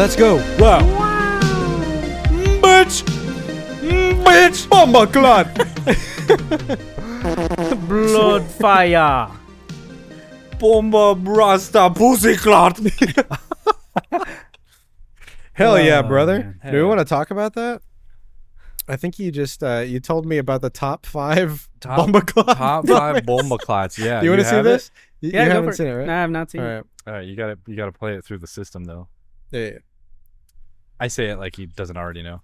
Let's go. Wow. Bitch. Bomba clot. Blood fire. Bomba Rasta Pussy Clot. Hell yeah, brother. Man. Do we want to talk about that? I think you just you told me about the top 5 bomba clots. Top 5 bomba clots. Yeah. Do you want to see have this? it? You Yeah, go haven't for seen it, right? No, I have not seen All it. right. All right, you gotta play it through the system though. Yeah. I say it like he doesn't already know.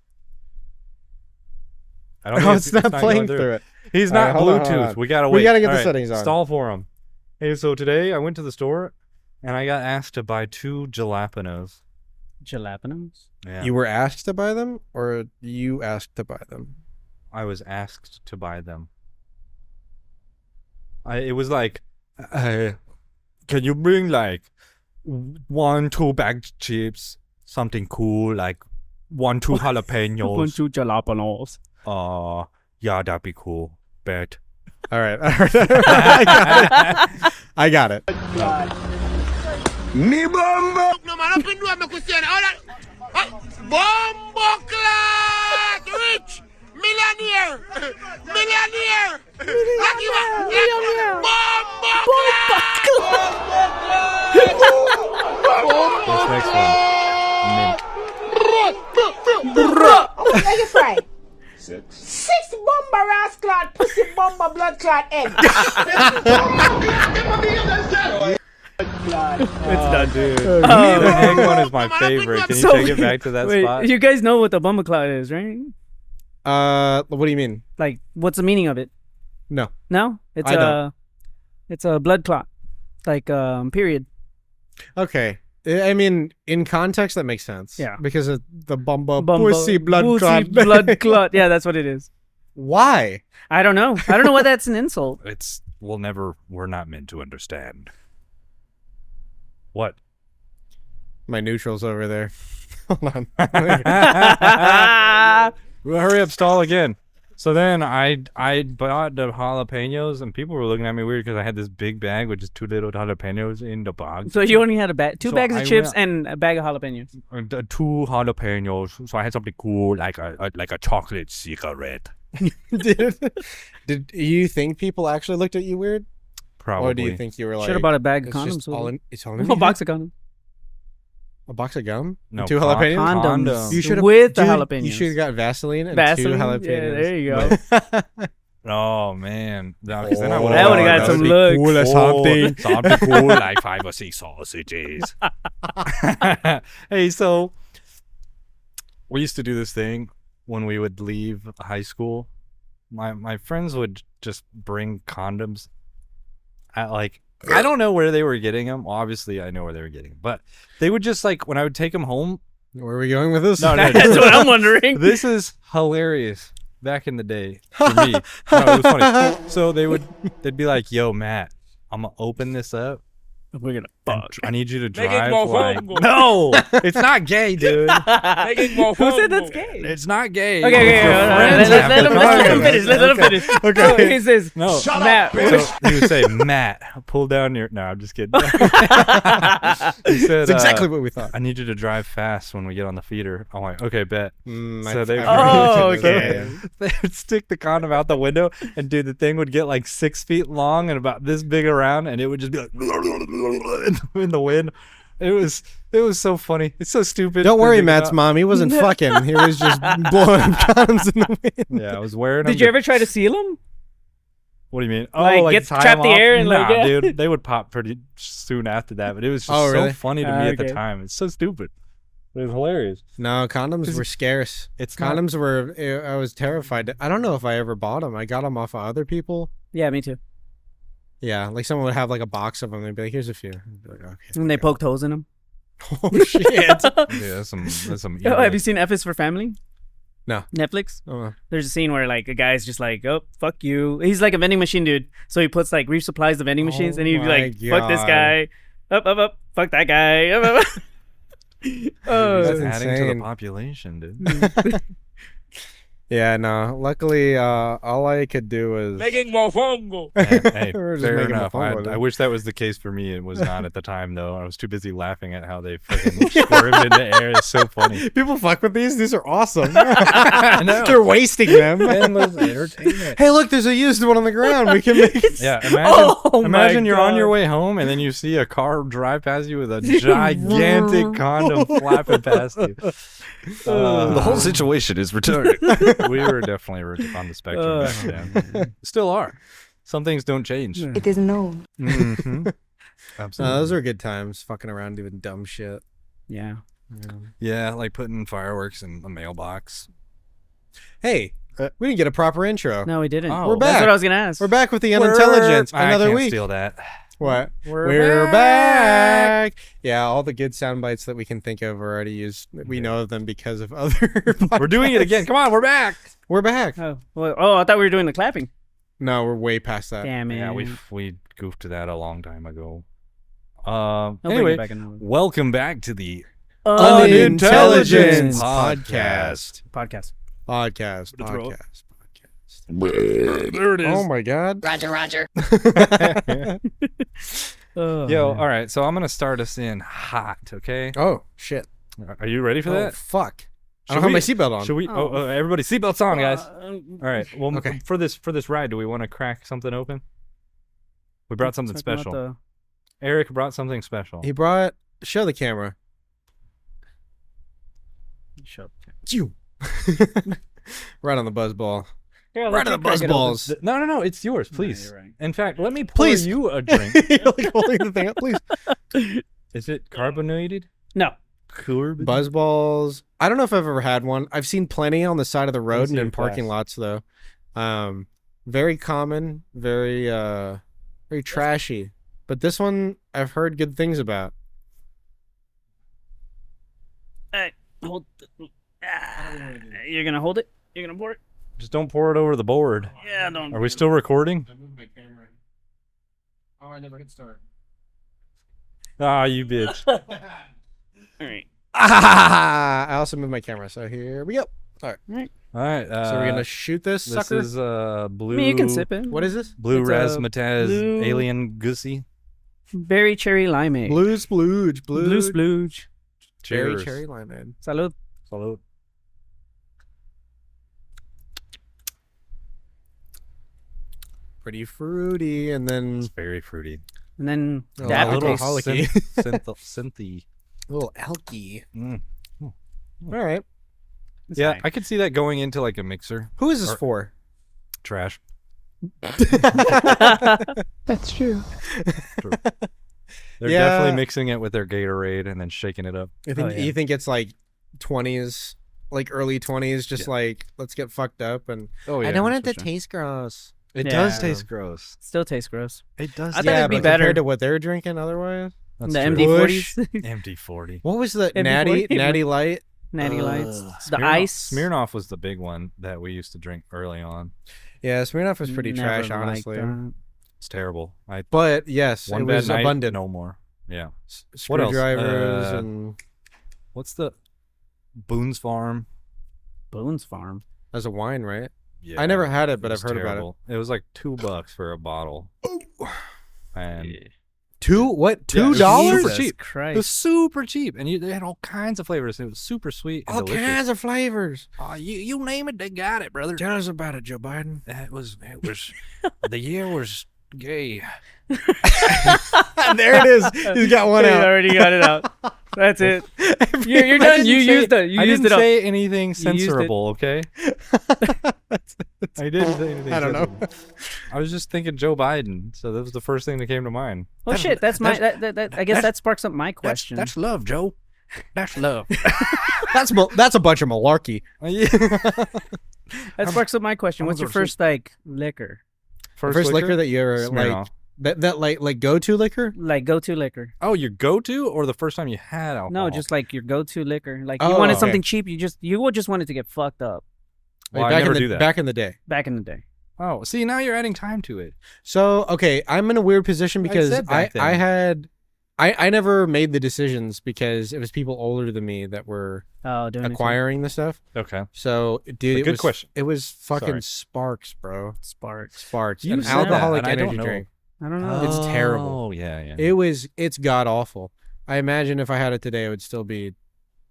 I Oh, think it's not playing through it. He's All not right, hold on, Bluetooth. hold on. We gotta wait. We gotta get All the right, settings on. Stall for him. Hey, so today I went to the store and I got asked to buy 2 jalapenos. Jalapenos? Yeah. You were asked to buy them, or you asked to buy them? I was asked to buy them. It was like, can you bring like 1-2 bag chips, something cool, like 1-2 jalapenos. 1-2 jalapenos. Yeah, that'd be cool. Bet. All right. I got it. Me bomba. No man, open door, me question. All that. Bomba class, rich, millionaire. Bomba This next one. Mint. How you fry? 6 bomba ass clot, pussy bomba blood clot egg. It's done, dude. The egg one is my favorite. Can you So- take it back to that Wait, spot? you guys know what the bomba cloud is, right? What do you mean? Like, what's the meaning of it? No. No? It's I don't. It's a blood clot. Like, period. Okay. I mean, in context, that makes sense. Yeah. Because of the bomba Bumbo- pussy blood pussy clot. blood clot. Yeah, that's what it is. Why? I don't know. I don't know why that's an insult. We're not meant to understand. What? My neutral's over there. Hold on. Well, hurry up, stall again. So then I bought the jalapenos, and people were looking at me weird because I had this big bag with just 2 little jalapenos in the box. So you only had two So bags of I chips went- and a bag of jalapenos. 2 jalapenos. So I had something cool, like a chocolate cigarette. Did you think people actually looked at you weird? Probably. Or do you think you were like, Should have bought a bag of it's condoms. just with all it. in, it's all in A box of condoms. A box of gum? No, 2 jalapenos? Condoms. You should have With the jalapenos. You should have got Vaseline and 2 Vaseline? jalapenos. Yeah, there you go. Oh man, no, 'cause then I Oh, would've That would've bought got some something looks. cool or something. Something cool, like 5 or 6 sausages. Hey, so we used to do this thing when we would leave high school. My friends would just bring condoms. I don't know where they were getting them. Obviously, I know where they were getting them, but they would just like when I would take them home. Where are we going with this? No, That's what I'm wondering. This is hilarious. Back in the day, for me, no, it was funny. So they'd be like, "Yo, Matt, I'm gonna open this up. We're gonna and fuck. I need you to it drive more like fun. no, it's not gay, dude. Who said that's gay? It's not gay. Okay, If your hold on. friends Let have him the condom. finish. Let him finish. Okay. So he says, No, Matt. so he would say, Matt, pull down your. No, I'm just kidding. He said, That's exactly what we thought. I need you to drive fast when we get on the feeder. I'm like, okay, bet. So they- Oh, I've okay. heard of this. They would stick the condom out the window, and dude, the thing would get like 6 feet long and about this big around, and it would just be like in the wind. It was so funny. It's so stupid. Don't to worry, think Matt's about. mom. He wasn't fucking. He was just blowing up condoms in the wind. Yeah, I was wearing them. Did you ever try to seal him? What do you mean? Like, get- tie trap them the off? air and, like, Nah, yeah. dude, they would pop pretty soon after that. But it was just Oh, really? so funny to me at the Okay. time. It's so stupid. It was hilarious. No, condoms were scarce. It's not- Condoms were. I was terrified. I don't know if I ever bought them. I got them off of other people. Yeah, me too. Yeah, like someone would have like a box of them. They'd be like, "Here's a few." I'd be like, okay. And they poked holes in him. Oh shit! Yeah, that's some. Oh, have evil. you seen F is for Family? No. Netflix? Oh, There's a scene where like a guy's just like, oh, fuck you. He's like a vending machine dude. So he puts like resupplies the vending machines and he'd be my like, fuck this God. guy. Up. Fuck that guy. Up. That's That's adding to insane. the population, dude. Yeah, no. Luckily, all I could do was Making mofongo. Hey, We're just fair making enough. fun with I it. wish that was the case for me. It was not at the time, though. I was too busy laughing at how they freaking squirmed in the air. It's so funny. People fuck with these. These are awesome. I know. They're wasting them. Endless entertainment. Hey, look, there's a used one on the ground. We can make it. Yeah, Oh imagine my you're on your God. way home and then you see a car drive past you with a gigantic condom flapping past you. The whole situation is retarded. We were definitely on the spectrum back then. Still are. Some things don't change. It is known. Mm-hmm. Absolutely. Those are good times. Fucking around doing dumb shit. Yeah. Yeah, like putting fireworks in the mailbox. Hey, we didn't get a proper intro. No, we didn't. Oh. We're That's back. what I was gonna ask. We're back with the unintelligence. Another I can't week. steal that. What? We're back. Yeah, all the good sound bites that we can think of are already used. We know of them because of other. We're doing it again. Come on, we're back. We're back. Oh, well, I thought we were doing the clapping. No, we're way past that. Damn it. Yeah, we goofed to that a long time ago. I'll bring it Anyway, back another welcome back to the Unintelligence Podcast. podcast. Podcast. There it Oh my god. Roger. Oh, Yo, man. all right. So I'm gonna start us in hot. Okay. Oh shit. Are you ready for Oh that? fuck. I Should don't have we- my seatbelt on. Should we? Oh. Everybody, seatbelts on, guys. All right. Well, Okay. for this ride, do we want to crack something open? We brought something Talking about special. Eric brought something special. He brought. Show the camera. Shut up. Chew. Right on the buzz ball. Here, Right on the buzz balls. No, it's yours, please. you're right. In fact, let me pour Please. you a drink. You're like holding the thing up, please. Is it carbonated? No. Buzz balls. I don't know if I've ever had one. I've seen plenty on the side of the road Let's and see in your parking glass. lots, though. Very common, very trashy. But this one I've heard good things about. Hey, hold. You're gonna hold it. You're gonna pour it. Just don't pour it over the board. Yeah, don't. Are we still recording? I moved my camera. Oh, I never hit start. Ah, you bitch. All right. I also moved my camera, so here we go. All right. So we're gonna shoot this This sucker. is blue. I mean, you can sip it. What is this? Blue It's a razzmatazz blue- alien goosey. Berry cherry limeade. Blue splooge. Blue splooge. Cherry Cheers. cherry limeade. Salud. Salute. Pretty fruity, and then It's very fruity. And then Oh, the a little aftertaste. holiday. Synthy. a little alky. Mm. All right. It's Yeah, fine. I could see that going into like a mixer. Who is this Or- for? Trash. That's true. They're Yeah. definitely mixing it with their Gatorade and then shaking it up. You think Oh, yeah. you think it's like 20s, like early 20s, just like let's get fucked up and Oh yeah. I don't want it for to sure. taste gross. It Yeah. does taste gross. Still tastes gross. It does. I thought yeah, it'd be but better. compared to what they're drinking otherwise. That's the true. MD40s. MD40. What was the MD40? natty light? Natty Lights. The Smirnoff- ice. Smirnoff was the big one that we used to drink early on. Yeah, Smirnoff was pretty Never trash, liked honestly. that. It's terrible. But yes, One it bad was night, abundant. no more. Yeah. S- What else? Screwdrivers and What's the Boone's Farm? Boone's Farm. as a wine, right? Yeah, I never had it, but it I've was heard about terrible. It was like $2 for a bottle. And it. What? Yeah, it was $2? super Jesus cheap. It Christ. was super cheap, and they had all kinds of flavors. It was super sweet and All delicious. kinds of flavors. You name it, they got it, brother. Tell us about it, Joe Biden. It was the year was gay. There it is. He's got one You out. already got it out. That's it. You're done. You used it. I You used didn't it up. say anything You used it. censorable, okay? I didn't say anything. I don't know. censorable. I was just thinking Joe Biden, so that was the first thing that came to mind. Oh shit! That's my. I guess that sparks up my question. That's love, Joe. That's love. That's a bunch of malarkey. That sparks up my question. What's your first like liquor? First liquor that you ever Smirnoff. like that like go to liquor? Like go-to liquor? Oh, your go-to or the first time you had alcohol? No, just like your go-to liquor. Like you Oh, wanted okay. something cheap. You would just wanted to get fucked up Well, I back never in the do that. back in the day. back in the day. Oh, see, now you're adding time to it. So okay, I'm in a weird position because said back then. I had I never made the decisions because it was people older than me that were Oh, doing acquiring the stuff. Okay. So, dude, Good question. It was fucking Sorry. Sparks, bro. Sparks. Sparks. You An said that, alcoholic and I don't energy know. drink. I don't know. It's terrible. Oh, yeah, yeah. It's god awful. I imagine if I had it today, it would still be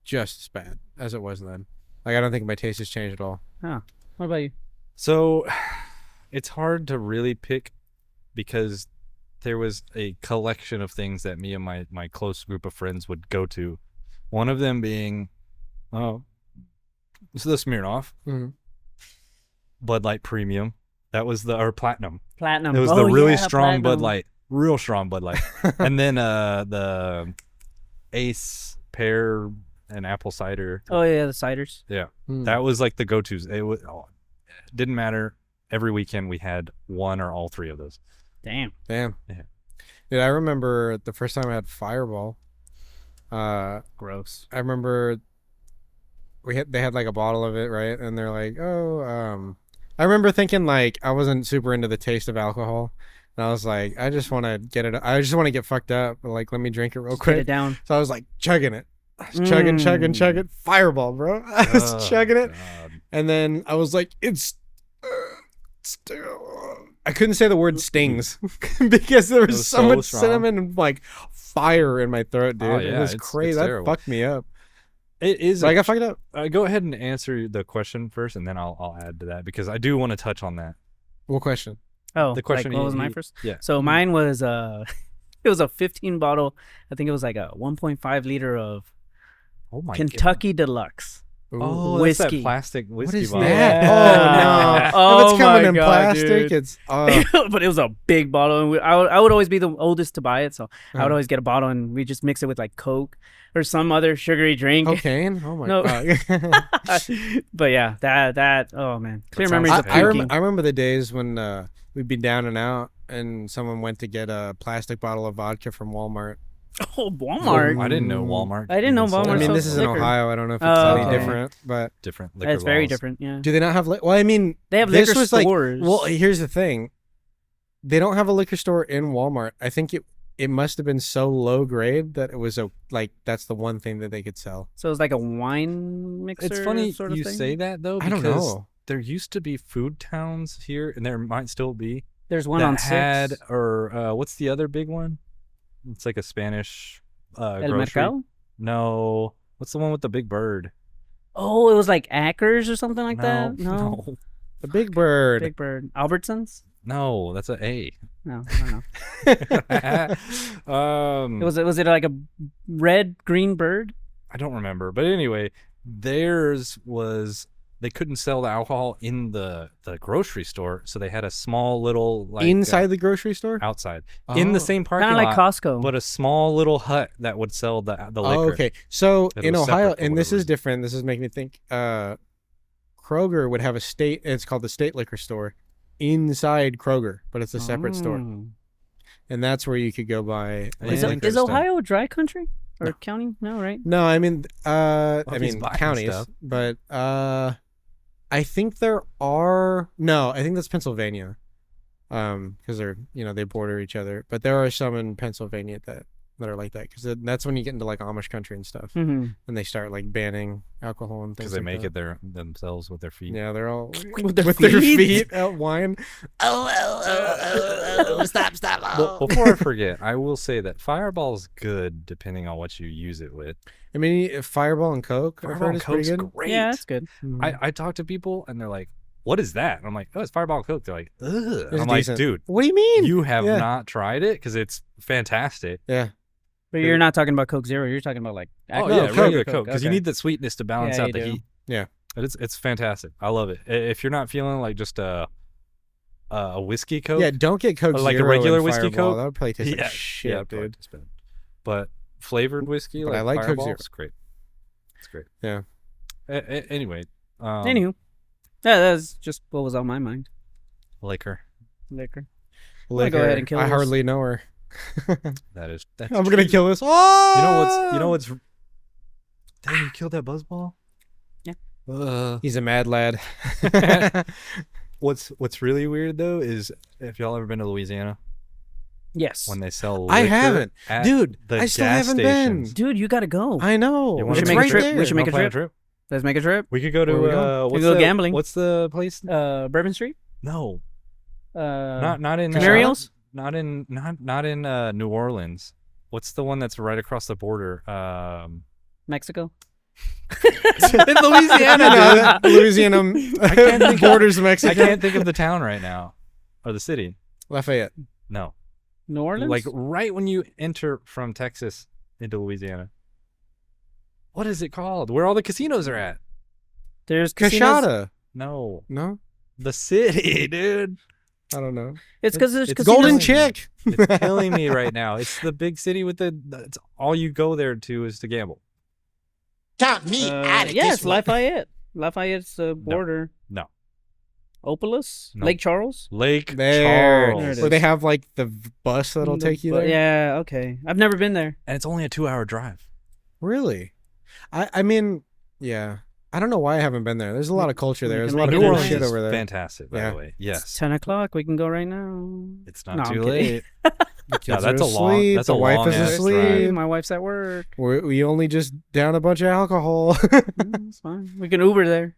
just as bad as it was then. Like, I don't think my taste has changed at all. What about you? So it's hard to really pick because there was a collection of things that me and my close group of friends would go to. One of them being, this is the Smirnoff, Mhm. Bud Light Premium. That was or Platinum. Platinum. It was the really strong Bud Platinum. Light, real strong Bud Light. And then the Ace pear and apple cider. Oh yeah, the ciders. Yeah, Hmm. that was like the go-tos. It didn't matter. Every weekend we had one or all three of those. Damn. Damn. Yeah. Dude, I remember the first time I had Fireball. Gross. I remember they had like a bottle of it, right? And they're like, I remember thinking like I wasn't super into the taste of alcohol. And I was like, I just want to get fucked up. But like, let me drink it real Get quick. it down. So I was like chugging it. I was chugging. Fireball, bro. I was chugging it. God. And then I was like, I couldn't say the word stings because there was so much strong. cinnamon and like fire in my throat, dude. Oh, It yeah, was it's crazy. That terrible. fucked me up. It is. So I got fucked up. Go ahead and answer the question first, and then I'll add to that because I do want to touch on that. What question? Oh, The question Like, what was you- mine first? yeah. So mine was it was a 15 bottle. I think it was like a 1.5 liter of Oh my Kentucky Deluxe. Ooh. Oh, that's whiskey. that plastic What whiskey is bottle. that? Yeah. Oh no! If Oh it's coming my in God, plastic, dude. it's But it was a big bottle, and I would always be the oldest to buy it, so I would Uh. always get a bottle, and we just mix it with like Coke or some other sugary drink. cocaine. Oh my No. god! But yeah, that oh man, clear sounds memories of I puking. remember the days when we'd be down and out, and someone went to get a plastic bottle of vodka from Walmart. Oh, Walmart. I didn't know Walmart. I didn't know even sold Walmart I mean, so this is in liquor. Ohio. I don't know if it's Oh, any okay. different, but different liquor That's very laws. different. Yeah, do they not have? Well, I mean, they have this liquor was like, stores. well, here's the thing. They don't have a liquor store in Walmart. I think it must have been so low grade that it was that's the one thing that they could sell. So it's like a wine mixer. It's funny sort of you thing? say that though. I don't because know. There used to be food towns here, and there might still be. There's one that on had, 6. or what's the other big one? It's like a Spanish El grocery. Mercado. No, what's the one with the big bird? Oh, it was like Ackers or something like that. no, The Big Bird. Big Bird. Albertsons. no, that's an A. No, I don't know. Was it like a red green bird? I don't remember, but anyway, theirs was they couldn't sell the alcohol in the grocery store, so they had a small little like Inside the grocery store? outside in the Oh. same parking Kind of like lot, Costco. but a small little hut that would sell the liquor. Oh, okay. So It in was Ohio, separate for and this whatever is reason. different. This is making me think. Kroger would have a state. It's called the state liquor store inside Kroger, but it's a separate store, Mm. and that's where you could go buy. Yeah, Is, liquor is stuff. Ohio a dry country or No. county? No, right? No, I mean, he's buying counties, stuff. but I think there are. No, I think that's Pennsylvania, because they border each other. But there are some in Pennsylvania that are like that, because that's when you get into like Amish country and stuff, Mm-hmm. and they start like banning alcohol and things. because they like make that. it themselves with their feet. Yeah, they're all With their with their feet? feet out wine. Stop. Well, before I forget, I will say that Fireball's good depending on what you use it with. I mean, Fireball and Coke, I've Fireball heard and is pretty Coke's good. great. Yeah, that's good. I talk to people and they're like, "What is that?" And I'm like, "Oh, it's Fireball and Coke." They're like, "Ugh." And It's I'm like, decent. "Dude, What do you mean? you have Yeah. not tried it because it's fantastic." Yeah. But you're not talking about Coke Zero. You're talking about like Oh no, yeah, Coke. regular Coke because you okay. need that sweetness to balance Yeah, out you the do. heat. Yeah. But it's fantastic. I love it. If you're not feeling like just a whiskey Coke, Yeah, don't get Coke Or like a Zero regular and whiskey Fireball. Coke? That would probably taste yeah, like shit, yeah, probably dude. tastes bad. But flavored whiskey, But like I like Coke Fireball, Zero. it's great. It's great. Yeah. Anyway, Anywho, yeah, that's just what was on my mind. liquor. Liquor. wanna go Liquor. ahead and kill I this? hardly know her. That's I'm gonna kill this. Oh! You know what's Dang, you killed that buzzball? Yeah. He's a mad lad. What's really weird though is if y'all ever been to Louisiana, Yes. when they sell I liquor haven't. at Dude, the I still gas haven't been. stations. Dude, you gotta go. I know. You We wanna should It's make a right trip. there. We should make a Wanna plan trip. Let's make a trip. We could go Where we to going? what's go the, gambling. What's the place? Bourbon Street. No, Not not in Canaryos? not in New Orleans. What's the one that's right across the border? Mexico. In Louisiana, No, Louisiana can't think borders I Mexico. can't think of the town right now, or the city. Lafayette. No, New Orleans. like right when you enter from Texas into Louisiana. What is it called? Where all the casinos are at? there's casinos. Cachada. No, No, the city, dude. I don't know. It's because there's It's casinos. Golden Chick. It's killing me right now. It's the big city with it's all you go there to is to gamble. Count me out of Yes, this one. Lafayette. Lafayette's the border. No. Opolis. No. Lake Charles. Lake There. Charles. There it Where they is. have like the bus that'll take you there. Yeah. Okay. I've never been there. And it's only a 2-hour drive. Really? I mean, yeah. I don't know why I haven't been there. There's a lot of culture there. We There's a can lot of make cool it Orleans shit is over there. fantastic, by Yeah. the way. It's Yes. 10:00. We can go right now. It's not No, too I'm kidding. late. The kids that's are a long- asleep, that's a the wife long is ass asleep. drive. My wife's at work. We only just down a bunch of alcohol. It's fine. We can Uber there.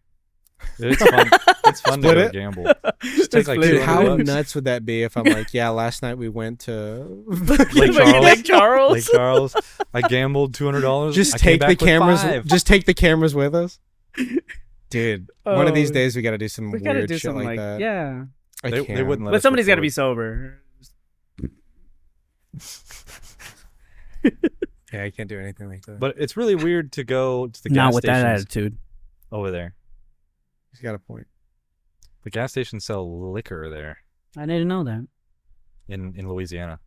It's fun. It's fun to Split go it? gamble. Just take like Split it. Dude, how $200. nuts would that be if I'm like, yeah, last night we went to Lake Charles. Lake Charles. Lake Charles. I gambled $200. just I came take the back with cameras. $5. Just take the cameras with us, dude. One of these Oh, days we got to do some We gotta weird do shit something like that. yeah. I They can't. wouldn't let But us somebody's got to record. be sober. Yeah, I can't do anything like that. But it's really weird to go to the Not gas with that stations attitude. over there. he's got a point. The gas stations sell liquor there I didn't know that. in Louisiana.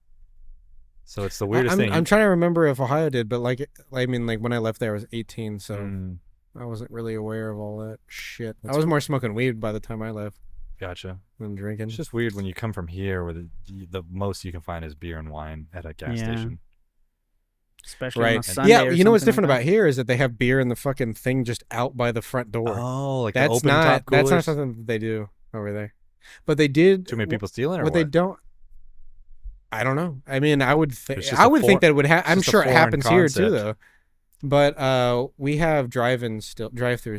So it's the weirdest thing. I'm trying to remember if Ohio did, but like, I mean, like when I left there, I was 18, so Mm, I wasn't really aware of all that shit. That's I was more smoking weed by the time I left gotcha. than drinking. It's just weird when you come from here where the most you can find is beer and wine at a gas Yeah. station. Especially on a Right. Sunday Yeah, or you know what's something different like about here is that they have beer in the fucking thing just out by the front door. Oh, like the that's open not top that's not coolers? something that they do over there. But they did. Too many people stealing or What what? they don't. I don't know. I mean, I would think It's just I a would think that it would it's I'm just a sure it foreign happens here too, concept. though. But we have drive-throughs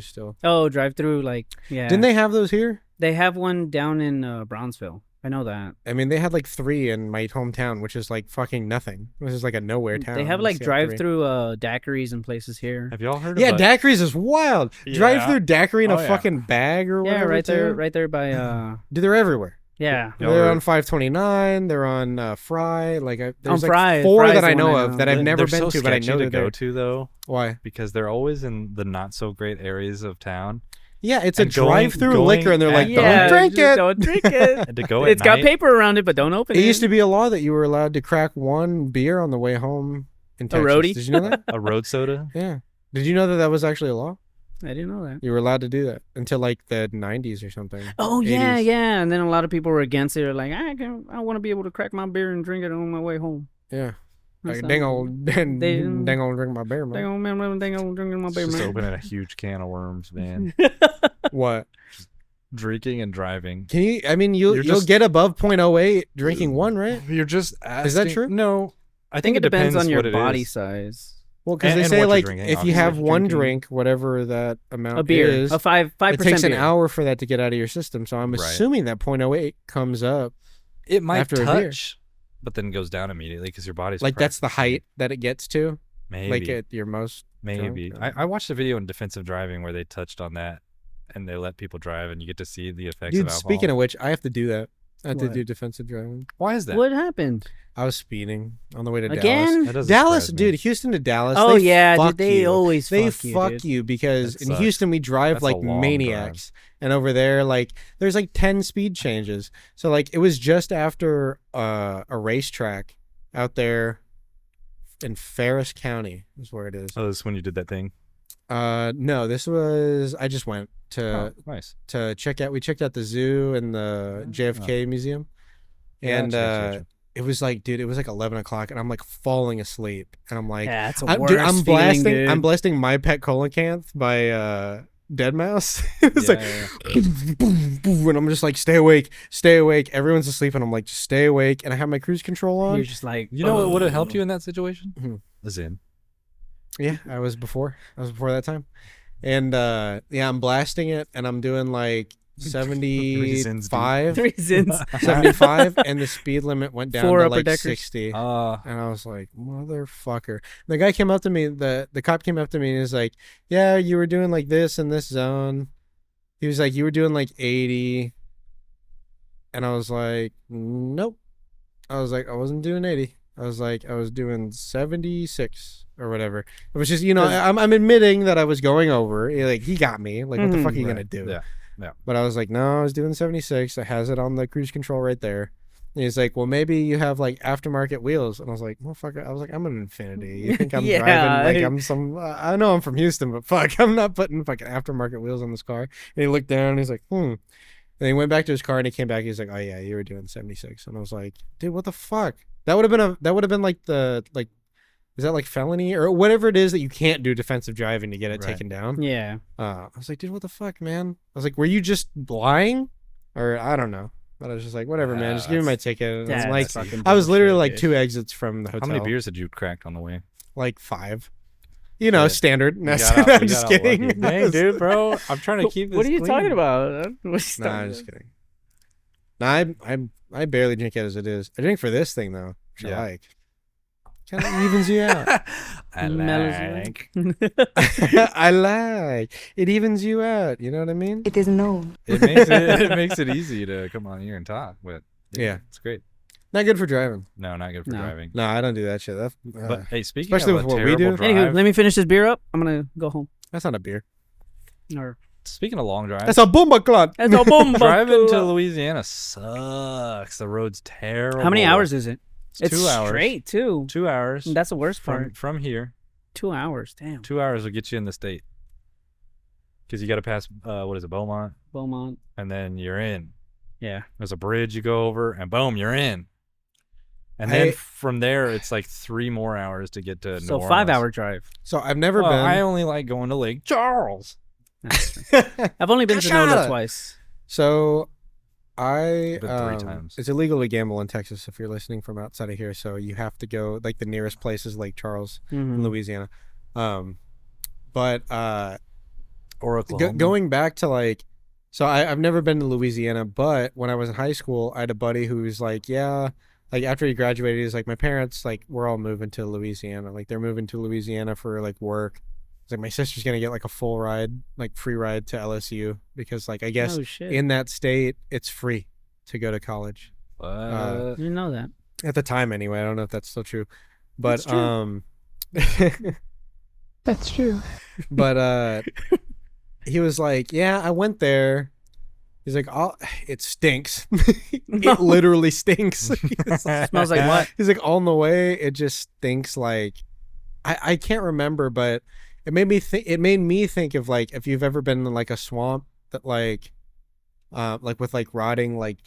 still. that. Oh, drive through like yeah. Didn't they have those here? They have one down in Brownsville. I know that. I mean, they had like 3 in my hometown, which is like fucking nothing. This is like a nowhere town. They have It's like got drive 3. through daiquiris and places here. Have y'all heard Yeah, of daiquiris is wild. Yeah. Drive-through daiquiri in Oh, a yeah. fucking bag or Yeah, whatever. right there by Dude, they're everywhere. yeah. Y'all They're heard- on 529. They're on Fry. Like there's like Fry. 4 Fry's that the I one know I of know. that I've never They're been so to, but I sketchy know to they're go there. to though Why? because they're always in the not so great areas of town. Yeah, it's a And going- drive-through going liquor, and they're like, at Yeah, "Don't drink just it." Don't drink it. And to go at It's got night, paper around it, but don't open it. It used to be a law that you were allowed to crack 1 beer on the way home in Texas. roadie? Did you know that? a road soda. Yeah. Did you know that that was actually a law? I didn't know that. You were allowed to do that until like the 90s or something. Oh yeah, 80s. yeah. And then a lot of people were against it. They're like, I want to be able to crack my beer and drink it on my way home. Yeah. That's Like, not- dang old, dang old, drink my beer, Dang man. on, man, dang on, drinking my beer, Just man. opening a huge can of worms, man. What? Drinking and driving. Can you? I mean, you'll You're just- get above 0.08 drinking 1, right? You're just asking. Is that true? No, I think it depends on your what it body is. size. Well, because they And say what you're like drinking, if you have obviously. 1 Drinking. drink, whatever that amount A beer, is, a 5% it takes an beer. hour for that to get out of your system. So I'm Right. assuming that 0.08 comes up. It might after a beer. touch, but then goes down immediately because your body's Like that's the practicing. height that it gets to. Maybe. Like at your most. Maybe. drunk. I watched a video in defensive driving where they touched on that, and they let people drive, and you get to see the effects of Dude, alcohol. speaking of which, I have to do that. I have to What? do defensive driving. why is that? What happened I was speeding on the way to Dallas. again? That doesn't Dallas, surprise me. dude, Houston to Dallas. Oh they yeah, fuck dude, they you. always They fuck fuck you. you because That in sucks. Houston we drive That's a like long maniacs, and over there like there's like 10 speed changes. So like it was just after a racetrack out there in Ferris County is where it is. Oh, this is when you did that thing. No, this was I just went to Nice. check out. We checked out the zoo and the JFK museum, Yeah, and gotcha. it was like, dude, it was like 11 o'clock, and I'm like falling asleep, and I'm like, Yeah, it's a I'm, worst dude, feeling, dude. I'm blasting My Pet Coelacanth by dead mouse. It's Yeah, like yeah, boom, boom, boom, and I'm just like, stay awake, stay awake. Everyone's asleep, and I'm like, just stay awake. And I have my cruise control on. You're just like, You know what would have helped you in that situation? Mhm. A Zen. Yeah, I was before that time. And yeah, I'm blasting it, and I'm doing like Reasons, 75, 3 Zins. 75, and the speed limit went down 4 to upper like deckers. 60. And Uh, I was like, motherfucker. The guy came up to me, the cop came up to me and was like, yeah, you were doing like this in this zone. He was like, you were doing like 80. And I was like, nope. I was like, I wasn't doing 80. I was like, I was doing 76 or whatever. It was just, I'm admitting that I was going over. Like, he got me. Like, what the fuck are you going to do? yeah. Yeah. But I was like, no, I was doing 76. It has it on the cruise control right there. And he's like, well, maybe you have like aftermarket wheels. And I was like, motherfucker, I was like, I'm an Infinity. You think I'm Yeah. driving like I'm some, I know I'm from Houston, but fuck, I'm not putting fucking aftermarket wheels on this car. And he looked down and he's like, And he went back to his car and he came back. He's like, oh yeah, you were doing 76. And I was like, dude, what the fuck? That would have been like is that like felony or whatever it is that you can't do defensive driving to get it Right. taken down? Yeah. I was like, dude, what the fuck, man? I was like, were you just lying? Or I don't know. But I was just like, whatever, man. Just give me my ticket. And That's I'm like, fucking I was literally like bullshit, 2 exits from the hotel. How many beers had you cracked on the way? Like 5. You know, Yeah. standard. We I'm got out- we just got out kidding. lucky. Dang, dude, bro. I'm trying to keep this What are you clean. talking about? What's Nah, I'm just kidding. Nah, I barely drink it as it is. I drink for this thing though, which Yeah. I like. Kind of evens you out. I Mellows you like. I like. It evens you out. You know what I mean? It is known. It makes it easy to come on here and talk, but Yeah. it's great. Not good for driving. No, not good for No. driving. No, I don't do that shit. But hey, speaking especially of with a what we terrible do. Anywho, drive, let me finish this beer up. I'm gonna go home. That's not a beer. Or speaking of long drives, That's a bomba clot. that's a bomba. driving to Louisiana sucks. The road's terrible. How many hours is it? It's 2 hours. Straight too. 2 hours. That's the worst part. from here. 2 hours. Damn. 2 hours will get you in the state. Because you got to pass, what is it, Beaumont? Beaumont. And then you're in. Yeah. There's a bridge you go over, and boom, you're in. And then from there, it's like 3 more hours to get to New So Orleans. 5-hour drive. So I've never Well, been. I only like going to Lake Charles. I've only been to Kashada. NOLA twice. So I Been 3 times. It's illegal to gamble in Texas if you're listening from outside of here. So you have to go like the nearest place is Lake Charles in Mhm. Louisiana. But Or Oklahoma. going back to like, so I've never been to Louisiana, but when I was in high school, I had a buddy who was like, yeah, like after he graduated, he's like, my parents, like, we're all moving to Louisiana. Like they're moving to Louisiana for like work. It's like my sister's gonna get like a full ride, like free ride to LSU because like I guess Oh shit. in that state it's free to go to college I didn't know that. at the time anyway. I don't know if that's still true, but That's true. That's true. but he was like, yeah, I went there. He's like, oh, it stinks. It literally stinks. Smells like what? He's like, on the way it just stinks. Like I can't remember, but it made me think of like if you've ever been in like a swamp that like with like rotting like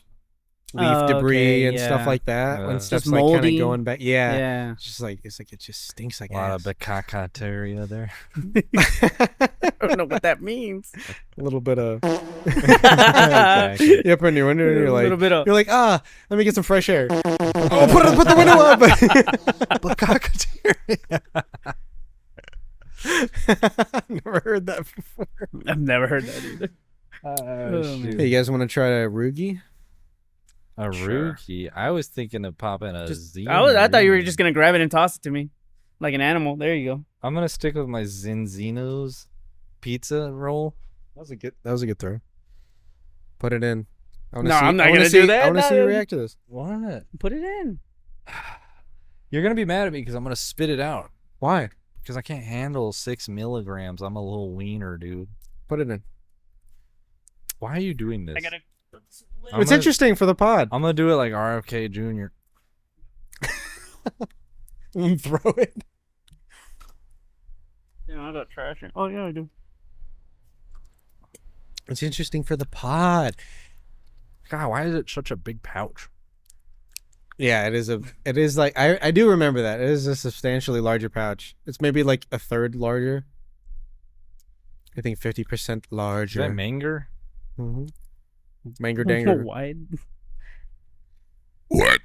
leaf Oh, debris okay, and stuff yeah. like that when Just stuff's like kind of moldy. going back. Yeah. Yeah. It's just like it just stinks like A lot ass. of bacacataria there. I don't know what that means. A little bit of Exactly. you open your window and you're A like little bit of. you're like, let me get some fresh air. Oh, put the window up. Bacacataria. I've never heard that before. I've never heard that either. Oh, man. Hey, you guys want to try a Rugi? A Sure. rookie. I was thinking of popping a zine. I thought you were just gonna grab it and toss it to me, like an animal. There you go. I'm gonna stick with my Zinzino's pizza roll. That was a good throw. Put it in. I wanna No, see, I'm not I wanna gonna see, do that. I want to see you No. react to this. What? Put it in. You're gonna be mad at me because I'm gonna spit it out. Why? Because I can't handle 6 milligrams. I'm a little wiener, dude. Put it in. Why are you doing this? I'm It's gonna- interesting for the pod. I'm gonna do it like RFK Jr. Throw it. Yeah, I got trash. Oh yeah, I do. It's interesting for the pod. God, why is it such a big pouch? Yeah, it is like I do remember that. It is a substantially larger pouch. It's maybe like a third larger. I think 50% Is larger. that Manger? Mm-hmm. Manger danger. Why? What?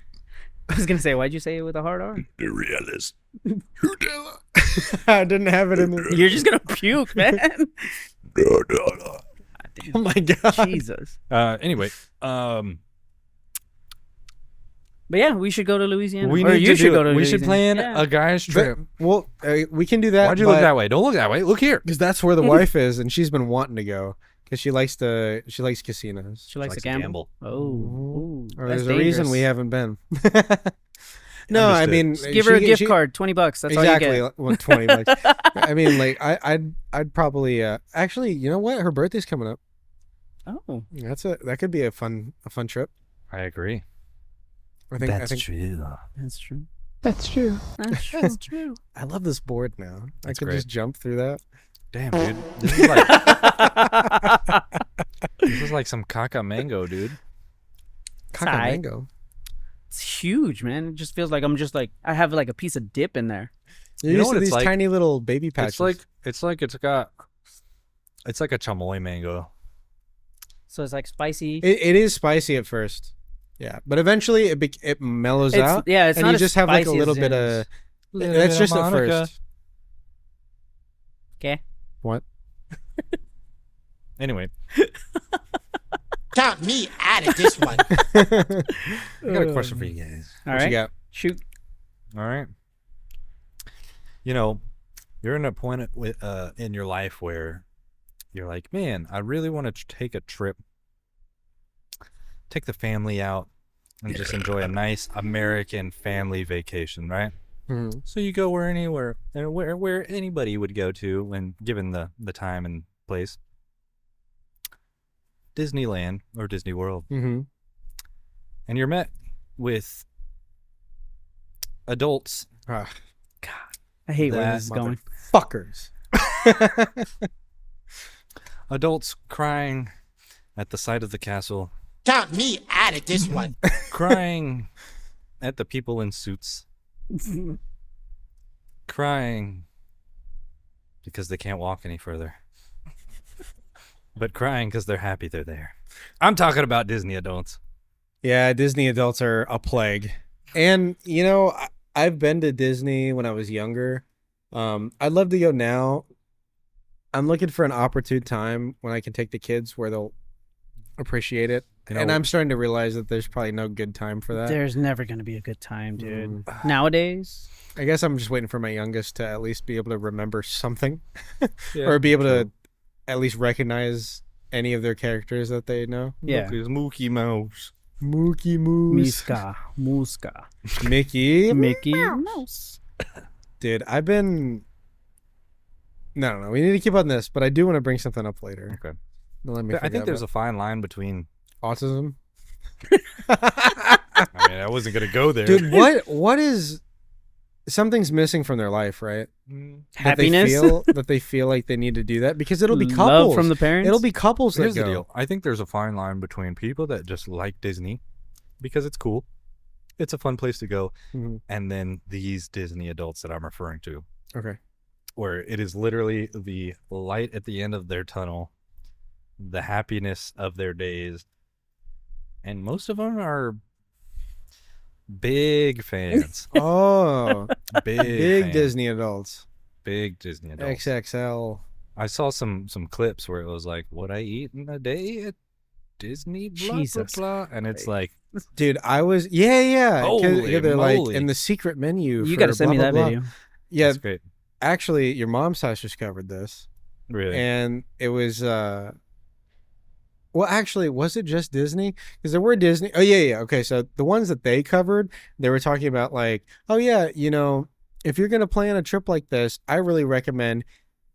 I was gonna say, why'd you say it with a hard R? The realist. I didn't have it in the. You're just gonna puke, man. No. Oh my god. Jesus. Anyway, But yeah, we should go to Louisiana. we Or need you to should do go it. to We should Louisiana. plan Yeah. a guy's trip. Well, we can do that. Why'd you look that way? Don't look that way. Look here. Because that's where the wife is, and she's been wanting to go because she likes casinos. She likes to likes to gamble. gamble. Oh, ooh, Or that's there's a reason dangerous. we haven't been. No, I Understood. mean, Just give her a gift card, $20. That's exactly, all you get. well, $20. I mean, like I'd probably actually, you know what? Her birthday's coming up. Oh, That could be a fun trip. I agree. I think true. that's true. That's true. That's true. That's true. I love this board now. That's I can great. just jump through that. Damn, dude. This is like this is like some caca mango, dude. Caca Sigh. mango. It's huge, man. It just feels like I have like a piece of dip in there. You're You know used what to it's these like? tiny little baby patches. It's like it's like a chamoy mango. So it's like spicy. It is spicy at first. Yeah, but eventually it mellows out. Yeah, it's and not you as just have like a spicy little as bit Zins. of. That's just at Monica. first. Okay. What? Anyway, Count me out of this one. I got a question for you guys. All What you right. got? Shoot. All right. You know, you're in a point in your life where you're like, man, I really want to take a trip, take the family out, and just enjoy a nice American family vacation, right? Mhm. So you go where anybody would go to when given the time and place. Disneyland or Disney World. Mhm. And you're met with adults. Ah, I hate where That this is going. fuckers. Adults crying at the side of the castle, Count me out of this one. crying at the people in suits, crying because they can't walk any further, but crying because they're happy they're there. I'm talking about Disney adults. Yeah, Disney adults are a plague. And, you know, I've been to Disney when I was younger. I'd love to go now. I'm looking for an opportune time when I can take the kids where they'll appreciate it. You know, And I'm starting to realize that there's probably no good time for that. There's never gonna be a good time, dude. Nowadays, I guess I'm just waiting for my youngest to at least be able to remember something yeah, or be able true. to at least recognize any of their characters that they know. yeah. Look, it's Mookie Mouse. Mookie Moose. Muska, Mickey. Mickey Mouse. Dude, I've been... No. We need to keep on this, but I do want to bring something up later. Okay. Don't let me I think there's a fine line between. autism. I mean, I wasn't gonna go there. Dude, what is... Something's missing from their life, right? Happiness. That they feel like they need to do that because it'll be couples. Love from the parents. It'll be couples that Here's the go. deal. I think there's a fine line between people that just like Disney because it's cool, it's a fun place to go, Mhm. and then these Disney adults that I'm referring to, Okay. where it is literally the light at the end of their tunnel, the happiness of their days, and most of them are big fans. Oh, Big big fans. Disney adults. Big Disney adults. XXL. I saw some clips where it was like, what I eat in a day at Disney, blah, Jesus blah, blah. And it's like, Dude, I was... Yeah. 'Cause Holy they're like moly. in the secret menu. You for got to send blah, me blah, that blah. video. Yeah, that's great. actually, your mom's house just covered this. Really? And it was... Well, actually, was it just Disney? Because there were Disney... Oh, yeah. Okay, so the ones that they covered, they were talking about like, oh, yeah, you know, if you're going to plan a trip like this, I really recommend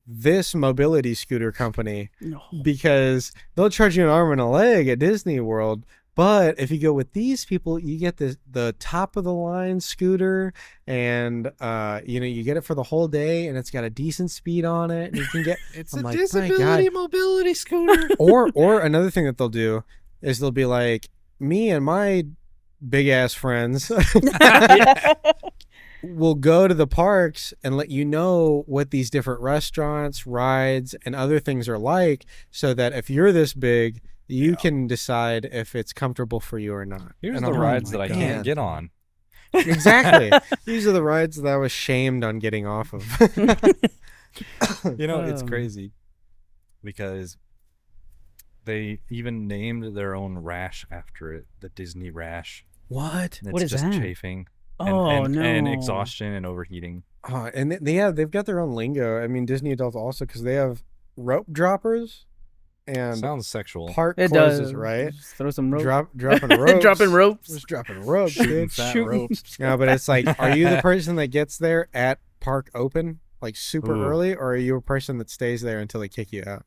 this mobility scooter company No. because they'll charge you an arm and a leg at Disney World. But if you go with these people, you get the top of the line scooter, and you know, you get it for the whole day, and it's got a decent speed on it, and you can get It's I'm a like, my disability God. mobility scooter. or another thing that they'll do is they'll be like, me and my big ass friends will go to the parks and let you know what these different restaurants, rides, and other things are like, so that if you're this big, you can decide if it's comfortable for you or not. Here's And the I'm rides like, that I "Man." can't get on. Exactly. These are the rides that I was shamed on getting off of. It's crazy because they even named their own rash after it, the Disney rash. What? And What it's is just that? chafing Oh, no. and exhaustion and overheating. Oh, and they've got their own lingo. I mean, Disney adults also, because they have rope droppers and Sounds sexual. park It closes, does. right? Just throw some rope. Dropping ropes. Dropping ropes. Just dropping ropes, Shooting dude. fat Shooting. ropes. Yeah, but it's like, are you the person that gets there at park open, like super Ooh. early, or are you a person that stays there until they kick you out?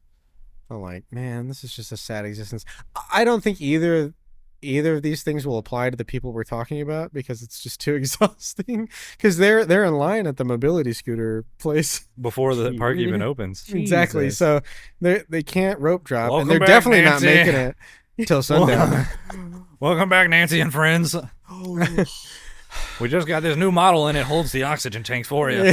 I'm like, man, this is just a sad existence. I don't think either of these things will apply to the people we're talking about, because it's just too exhausting. Because they're in line at the mobility scooter place. Before the park even opens. Exactly. Jesus. So they can't rope drop, Welcome and they're back, definitely Nancy. not making it till sundown. Welcome back, Nancy and friends. We just got this new model and it holds the oxygen tanks for you.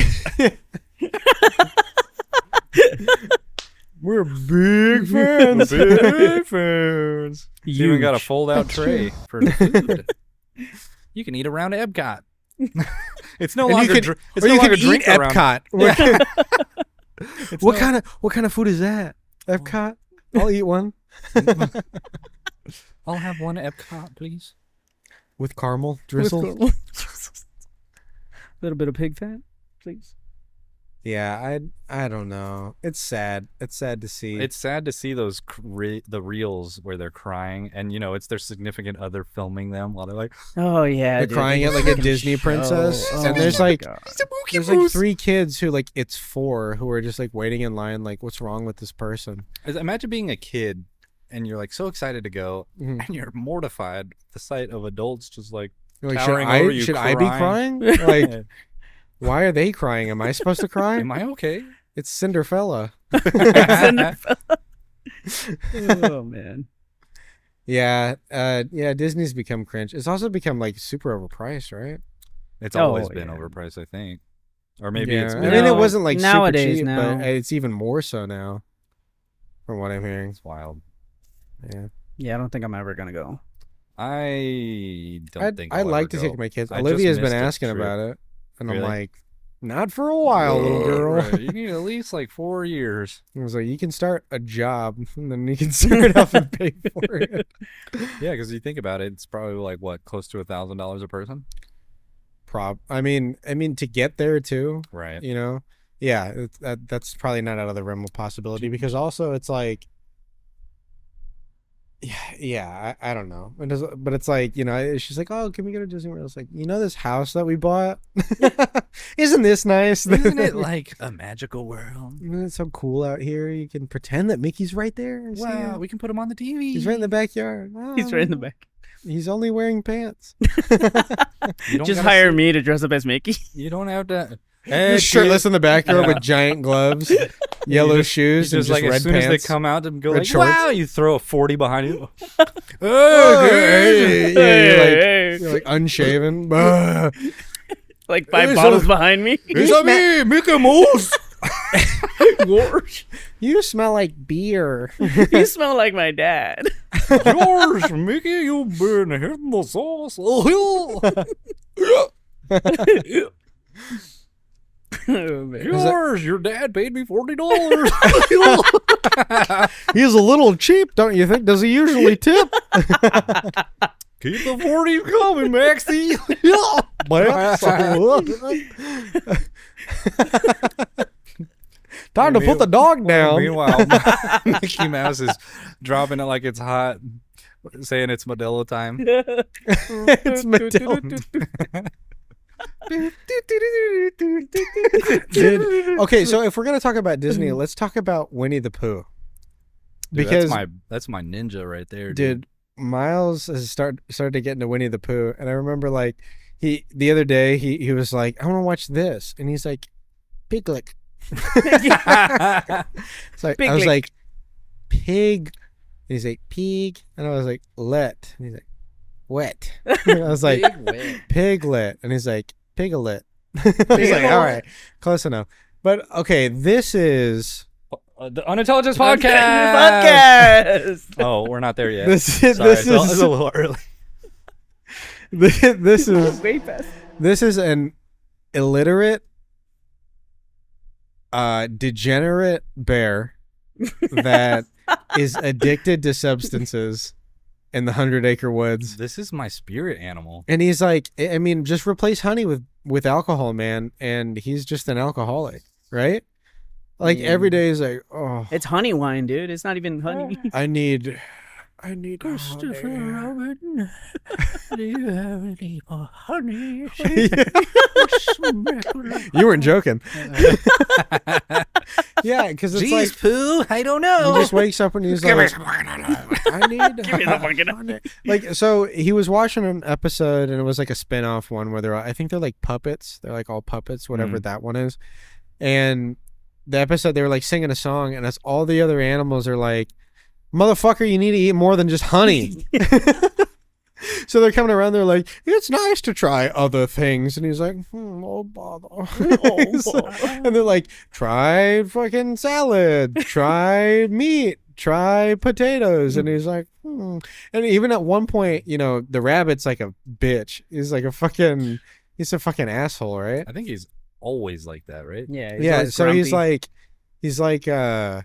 We're big fans. Big fans. It's even got a Huge. fold-out tray for the food. You can eat around Epcot. It's no And longer. you can, It's or no you can longer eat drink around. Epcot. What kind of food is that? Epcot? I'll eat one I'll have one Epcot, please. with caramel drizzle. A little bit of pig fat, please. Yeah, I don't know. It's sad. It's sad to see. It's sad to see those the reels where they're crying, and it's their significant other filming them while they're like, Oh yeah, they're dude, crying they at like a fucking Disney show. princess, Oh and there's my like God. there's like 3 kids who like it's 4 who are just like waiting in line, like, what's wrong with this person? Imagine being a kid and you're like so excited to go, Mhm. and you're mortified at the sight of adults just like You're like, towering over you, should I be crying? Like, why are they crying? Am I supposed to cry? Am I okay? It's Cinderfella. Oh man. Yeah, Disney's become cringe. It's also become like super overpriced, right? It's Oh, always been yeah. overpriced, I think. Or maybe Yeah. it's I mean, it No, wasn't like nowadays, super cheap, no. but it's even more so now, from what I'm hearing. It's wild. Yeah, Yeah, I don't think I'm ever gonna go. I don't I'd think I'd I'll like ever to go. take my kids. I just Olivia's been missed a asking trip. about it, and I'm Really? like, not for a while, little girl. Right. You need at least like 4 years. I was like, you can start a job, and then you can start off and pay for it. Yeah, because you think about it, it's probably like what, close to $1,000 a person, I mean, to get there too, right? you know, yeah, that's probably not out of the realm of possibility, because also it's like, I don't know, but it's like, she's like, oh, can we go to Disney World? It's like, this house that we bought, isn't this nice? Isn't it like a magical world? Isn't it so cool out here? You can pretend that Mickey's right there. See Wow, him? we can put him on the TV. He's right in the backyard. He's right in the back. He's only wearing pants. You don't Just gotta hire sit- me to dress up as Mickey. You don't have to. He's shirtless in the backyard with giant gloves, yellow shoes, and Just like red as soon pants. as they come out and go red like, shorts. wow, you throw a 40 behind you. Hey, Hey. you're like unshaven. Bah. Like 5 Hey, bottles so- behind me. It's me, Mickey Mouse. You smell like beer. You smell like my dad. George, Mickey, you've been hitting the sauce. Oh, man. George, your dad paid me $40. He's a little cheap, don't you think? Does he usually tip? Keep the 40 coming, Maxie. Time to put the dog down. Meanwhile, Mickey Mouse is dropping it like it's hot, saying it's Modelo time. It's Matilda. Dude, okay, so if we're gonna talk about Disney, let's talk about Winnie the Pooh. Dude, Because that's my ninja right there, dude, Miles has started to get into Winnie the Pooh, and I remember like the other day he was like, I want to watch this, and he's like, Piglet. It's like I was Piglet. like, pig. And he's like, pig, and I was like, let. And he's like, wet. And I was like, piglet, and he's like, piglet. He's like, all right, close enough. But okay, this is The Unintelligence Podcast. Podcast. Oh, we're not there yet. this is Sorry, this it's is a little early. this is Way past. this is an illiterate, degenerate bear that is addicted to substances in the 100-acre woods. This is my spirit animal. And he's like, I mean, just replace honey with alcohol, man. And he's just an alcoholic, right? Like every day is like, oh, It's honey wine, dude. It's not even honey. I need Christopher honey. Robin. Do you have any more honey? You weren't joking. Yeah, because it's like Pooh, I don't he know. just wakes up and he's like, I need Give me the fucking honey. Like, so he was watching an episode and it was like a spin-off one where I think they're like puppets. They're like all puppets, whatever that one is. And the episode, they were like singing a song, and that's all the other animals are like, motherfucker, you need to eat more than just honey. So they're coming around, they're like, it's nice to try other things. And he's like, oh bother. And they're like, try fucking salad, try meat, try potatoes. And he's like, And even at one point, you know, the rabbit's like a bitch. He's like he's a fucking asshole, right? I think he's always like that, right? Yeah. Yeah, so he's grumpy. like, oh,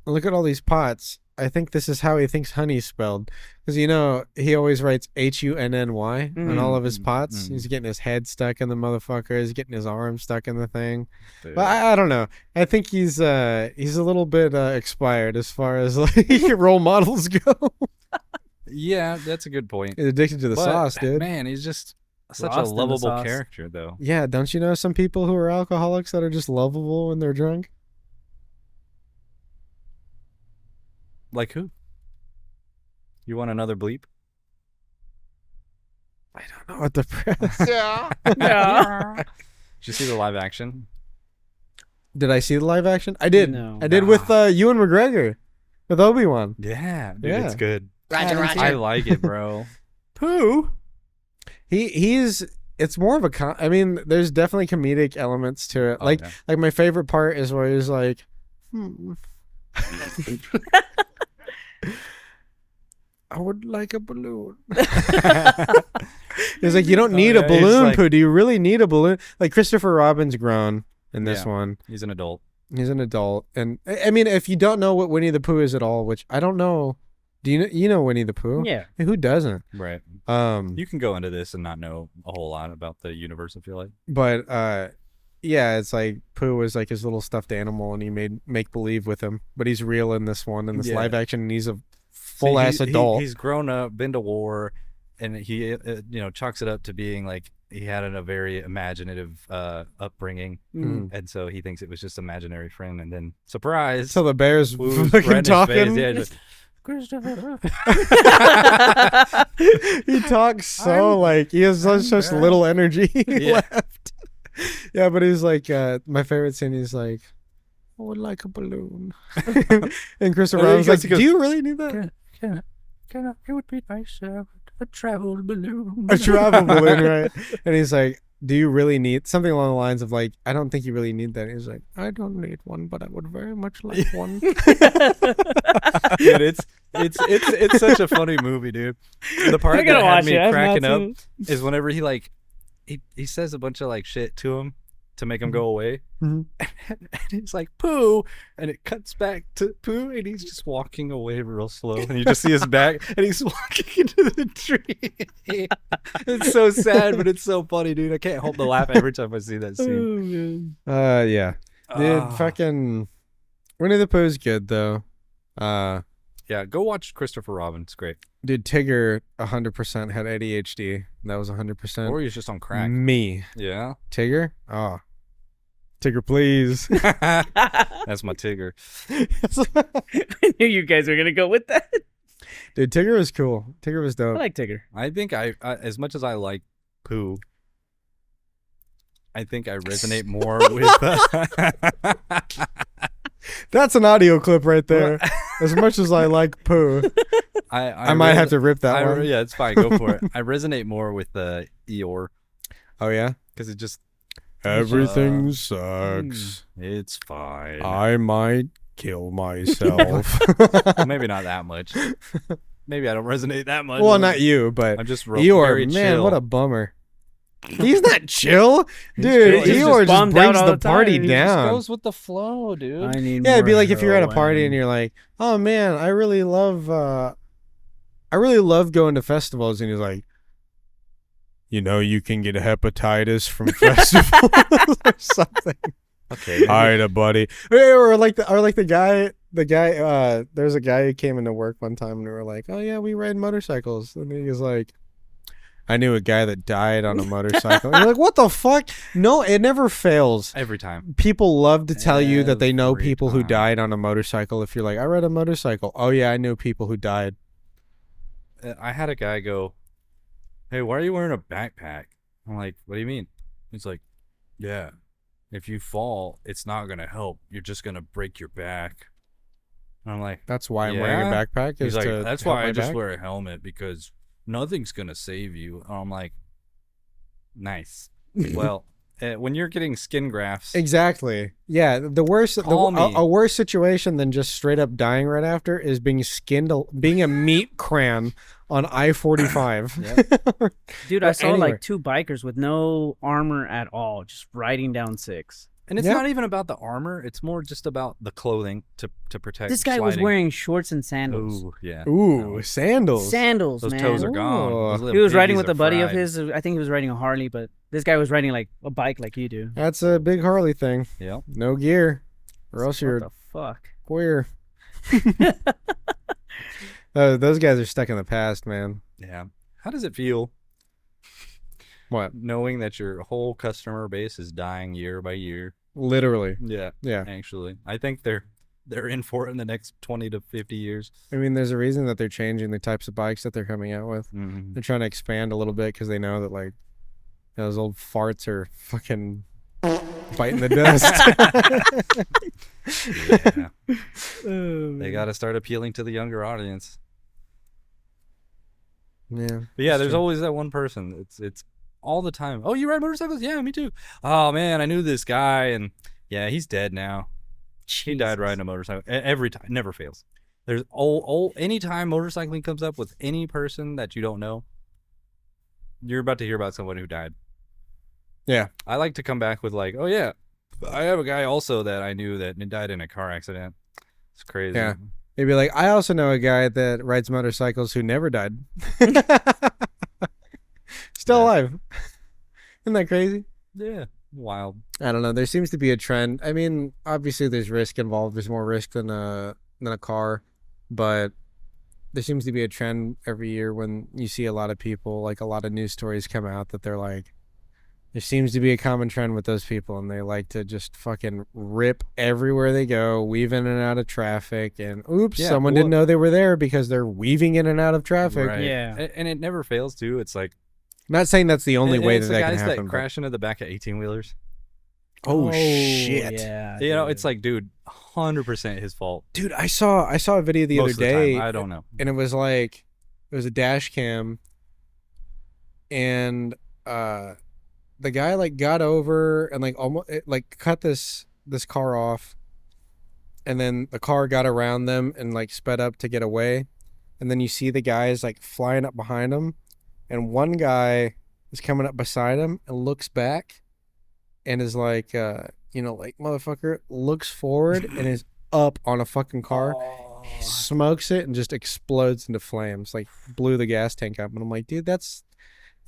look at all these pots. I think this is how he thinks honey's spelled. Because, you know, he always writes HUNNY on all of his pots. He's getting his head stuck in the motherfucker. He's getting his arm stuck in the thing. Dude. But I don't know. I think he's a little bit expired as far as like role models go. Yeah, that's a good point. He's addicted to the But, sauce, dude. Man, he's just such Lost a in the lovable sauce. character, though. Yeah, don't you know some people who are alcoholics that are just lovable when they're drunk? Like who? You want another bleep? I don't know what the press. Yeah. Yeah. Did you see the live action? Did I see the live action? I did. No. I did with Ewan McGregor, with Obi-Wan. Yeah, dude, Yeah. it's good. Roger, I Roger. like it, bro. Pooh. He's. It's more of a. I mean, there's definitely comedic elements to it. Oh, Like, yeah. like my favorite part is where he's like, I would like a balloon. He's like, you don't need a yeah, he's balloon, like- Pooh. Do you really need a balloon? Like Christopher Robin's grown in this Yeah. one. He's an adult. He's an adult, and I mean, if you don't know what Winnie the Pooh is at all, which I don't know, do you know Winnie the Pooh? Yeah. Who doesn't? Right. Um, You can go into this and not know a whole lot about the universe, I feel like. but yeah, it's like Pooh was like his little stuffed animal, and he made make believe with him, but he's real in this one, in this Yeah. live action, and he's a See, full ass adult. He's grown up, been to war, and he chalks it up to being like he had a very imaginative upbringing, and so he thinks it was just imaginary friend, and then surprise, So the bear's Pooh's fucking right in his talking. face. Yeah, just, He talks so like he has such little energy Yeah. left. Yeah, but he's like my favorite scene. He's like, I would like a balloon. And Christopher And then Robin's he like, goes- do you really need that? it would be nice a travel balloon. A travel balloon, right? And he's like, do you really need something along the lines of like, I don't think you really need that. He's like, I don't need one, but I would very much like one. Dude, it's such a funny movie, dude. The part I that gotta had watch me it. I've cracking not up seen is whenever he like he says a bunch of like shit to him to make him go away. Mhm. And it's like Pooh, and it cuts back to Pooh, and he's just walking away real slow, and you just see his back, and he's walking into the tree. It's so sad, but it's so funny, dude. I can't help but laugh every time I see that scene. Yeah. Dude, Ah. fucking Winnie the Pooh's good though. Yeah, go watch Christopher Robin. It's great. Dude, Tigger 100% had ADHD. That was 100% Or he's just on crack. me. Yeah. Tigger? Oh. Tigger, please. That's my Tigger. I knew you guys were gonna go with that. Dude, Tigger was cool. Tigger was I dope. like Tigger. I think I as much as I like Pooh, I think I resonate more with. That's an audio clip right there. As much as I like Pooh, I might have to rip that one. Yeah, it's fine. Go for it. I resonate more with Eeyore. Oh yeah. because it just Everything sucks. it's fine. I might kill myself. Maybe not that much. Maybe I don't resonate that much. Well, not you, but I'm just Eeyore, very man, chill. what a bummer. He's not chill, He's dude. chill. He's Eeyore just bummed out brings all the the party time. He Just down. goes with the flow, dude. I need Yeah, it'd be more like if you're at a party and heroin. you're like, "Oh man, I really love going to festivals," and he's like, you can get hepatitis from festivals or something. Okay. Alright, buddy. Or like the guy. There's a guy who came into work one time and we were like, "Oh yeah, we ride motorcycles," and he was like, "I knew a guy that died on a motorcycle." And you're like, "What the fuck?" No, it never fails. Every time. People love to tell you that they know Every people who time. died on a motorcycle. If you're like, "I ride a motorcycle," "Oh yeah, I know people who died." I had a guy go, "Hey, why are you wearing a backpack?" I'm like, "What do you mean?" He's like, "Yeah, if you fall, it's not gonna help. You're just gonna break your back." And I'm like, That's why I'm wearing a Yeah? backpack. he's Is like, to "That's help why my I just back." wear a helmet because nothing's gonna save you." And I'm like, nice. Well, when you're getting skin grafts, Exactly. Yeah, the worst, Call me. a worse situation than just straight up dying right after is being being a meat cran on I-45. Dude, I Or saw anywhere. like 2 bikers with no armor at all, just riding down 6. and it's Yeah. not even about the armor; it's more just about the clothing to protect. This guy was sliding. wearing shorts and sandals. Ooh, yeah. Ooh, sandals. Sandals, Those man. toes are gone. Ooh. Those little He was riding piggies with are a buddy of fried. his. I think he was riding a Harley, but this guy was riding like a bike like you do. That's a big Harley thing. Yep. No gear, or else What you're the fuck? queer. Those guys are stuck in the past, man. Yeah. How does it feel What? knowing that your whole customer base is dying year by year? Literally. Yeah. Yeah. Actually, I think they're in for it in the next 20 to 50 years. I mean, there's a reason that they're changing the types of bikes that they're coming out with. Mm-hmm. They're trying to expand a little bit because they know that like those old farts are fucking biting the dust. Yeah. They got to start appealing to the younger audience. Yeah. But yeah, that's there's true. always that one person. It's all the time. "Oh, you ride motorcycles? Yeah, me too. Oh man, I knew this guy, and yeah, he's dead now. He died riding a motorcycle." Every time, never fails. There's anytime motorcycling comes up with any person that you don't know, you're about to hear about someone who died. Yeah. I like to come back with like, "Oh yeah, I have a guy also that I knew that died in a car accident." It's crazy. Yeah. They'd be like, "I also know a guy that rides motorcycles who never died. Still Yeah. alive." Isn't that crazy? Yeah. Wild. I don't know. There seems to be a trend. I mean, obviously there's risk involved. There's more risk than a car, but there seems to be a trend every year when you see a lot of people, like a lot of news stories come out that they're like, there seems to be a common trend with those people, and they like to just fucking rip everywhere they go, weave in and out of traffic, and oops, Yeah, someone didn't know they were there because they're weaving in and out of traffic. Right. Yeah. And it never fails too. It's like Not saying that's the only way it's that the that can guys happen. that but- crash into the back of 18-wheelers. Oh, shit. Yeah. You know, dude. it's like, dude, 100% his fault. Dude, I saw a video the Most other of the time. day. I don't know. And it was like, it was a dash cam, and the guy like got over and like almost like cut this car off, and then the car got around them and like sped up to get away, and then you see the guys like flying up behind him, and one guy is coming up beside him and looks back and is like like, motherfucker, looks forward and is up on a fucking car, smokes it, and just explodes into flames, like blew the gas tank up. And I'm like, dude, that's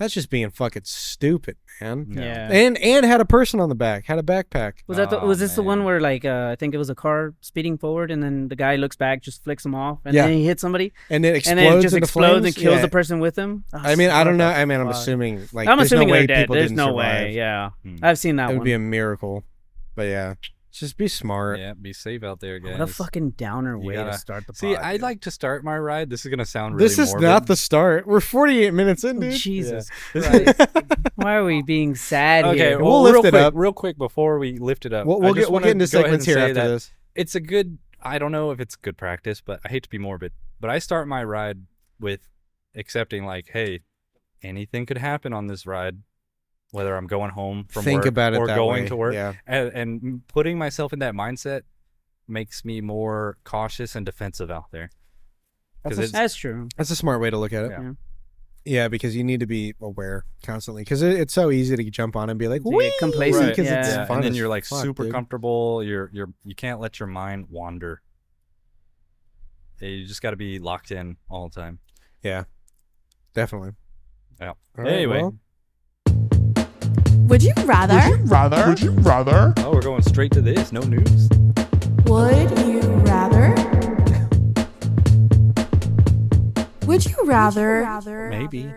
just being fucking stupid, man. Yeah. And had a person on the back, had a backpack. Was that Oh, was this the one man. where like I think it was a car speeding forward and then the guy looks back, just flicks him off, and Yeah. then he hits somebody, And it explodes and then it just into explodes flames? and kills Yeah. the person with him. Oh, I mean, I don't what know. the I mean, I'm fuck? assuming like I'm there's assuming no way they're dead. people There's didn't no survive. way. Yeah, Hmm. I've seen that It would one. be a miracle. But yeah, just be smart. Yeah, be safe out there, guys. What a fucking downer way gotta- to start the See, pod, I'd dude. like to start my ride. This is going to sound really This is morbid. not the start. We're 48 minutes in, dude. Jesus This Christ. Why are we being sad Okay, here? We'll well, lift it up. real quick before we lift it up. We'll I get just we'll wanna get into go ahead segments and here say after that this. It's a good, I don't know if it's good practice, but I hate to be morbid, but I start my ride with accepting like, hey, anything could happen on this ride. whether I'm going home from think work about it or that going way. to work. Yeah. And putting myself in that mindset makes me more cautious and defensive out there. Because That's true. That's a smart way to look at it. Yeah. Yeah, because you need to be aware constantly. Because it's so easy to jump on and be like, To get complacent, Right. because it's yeah. fun and then as you're like fuck, super dude. comfortable. You can't let your mind wander. You just got to be locked in all the time. Yeah, definitely. Yeah. All right, Anyway, well, Would you rather? Would you rather? oh, we're going straight to this. No news. Would you rather? Would you rather? Maybe.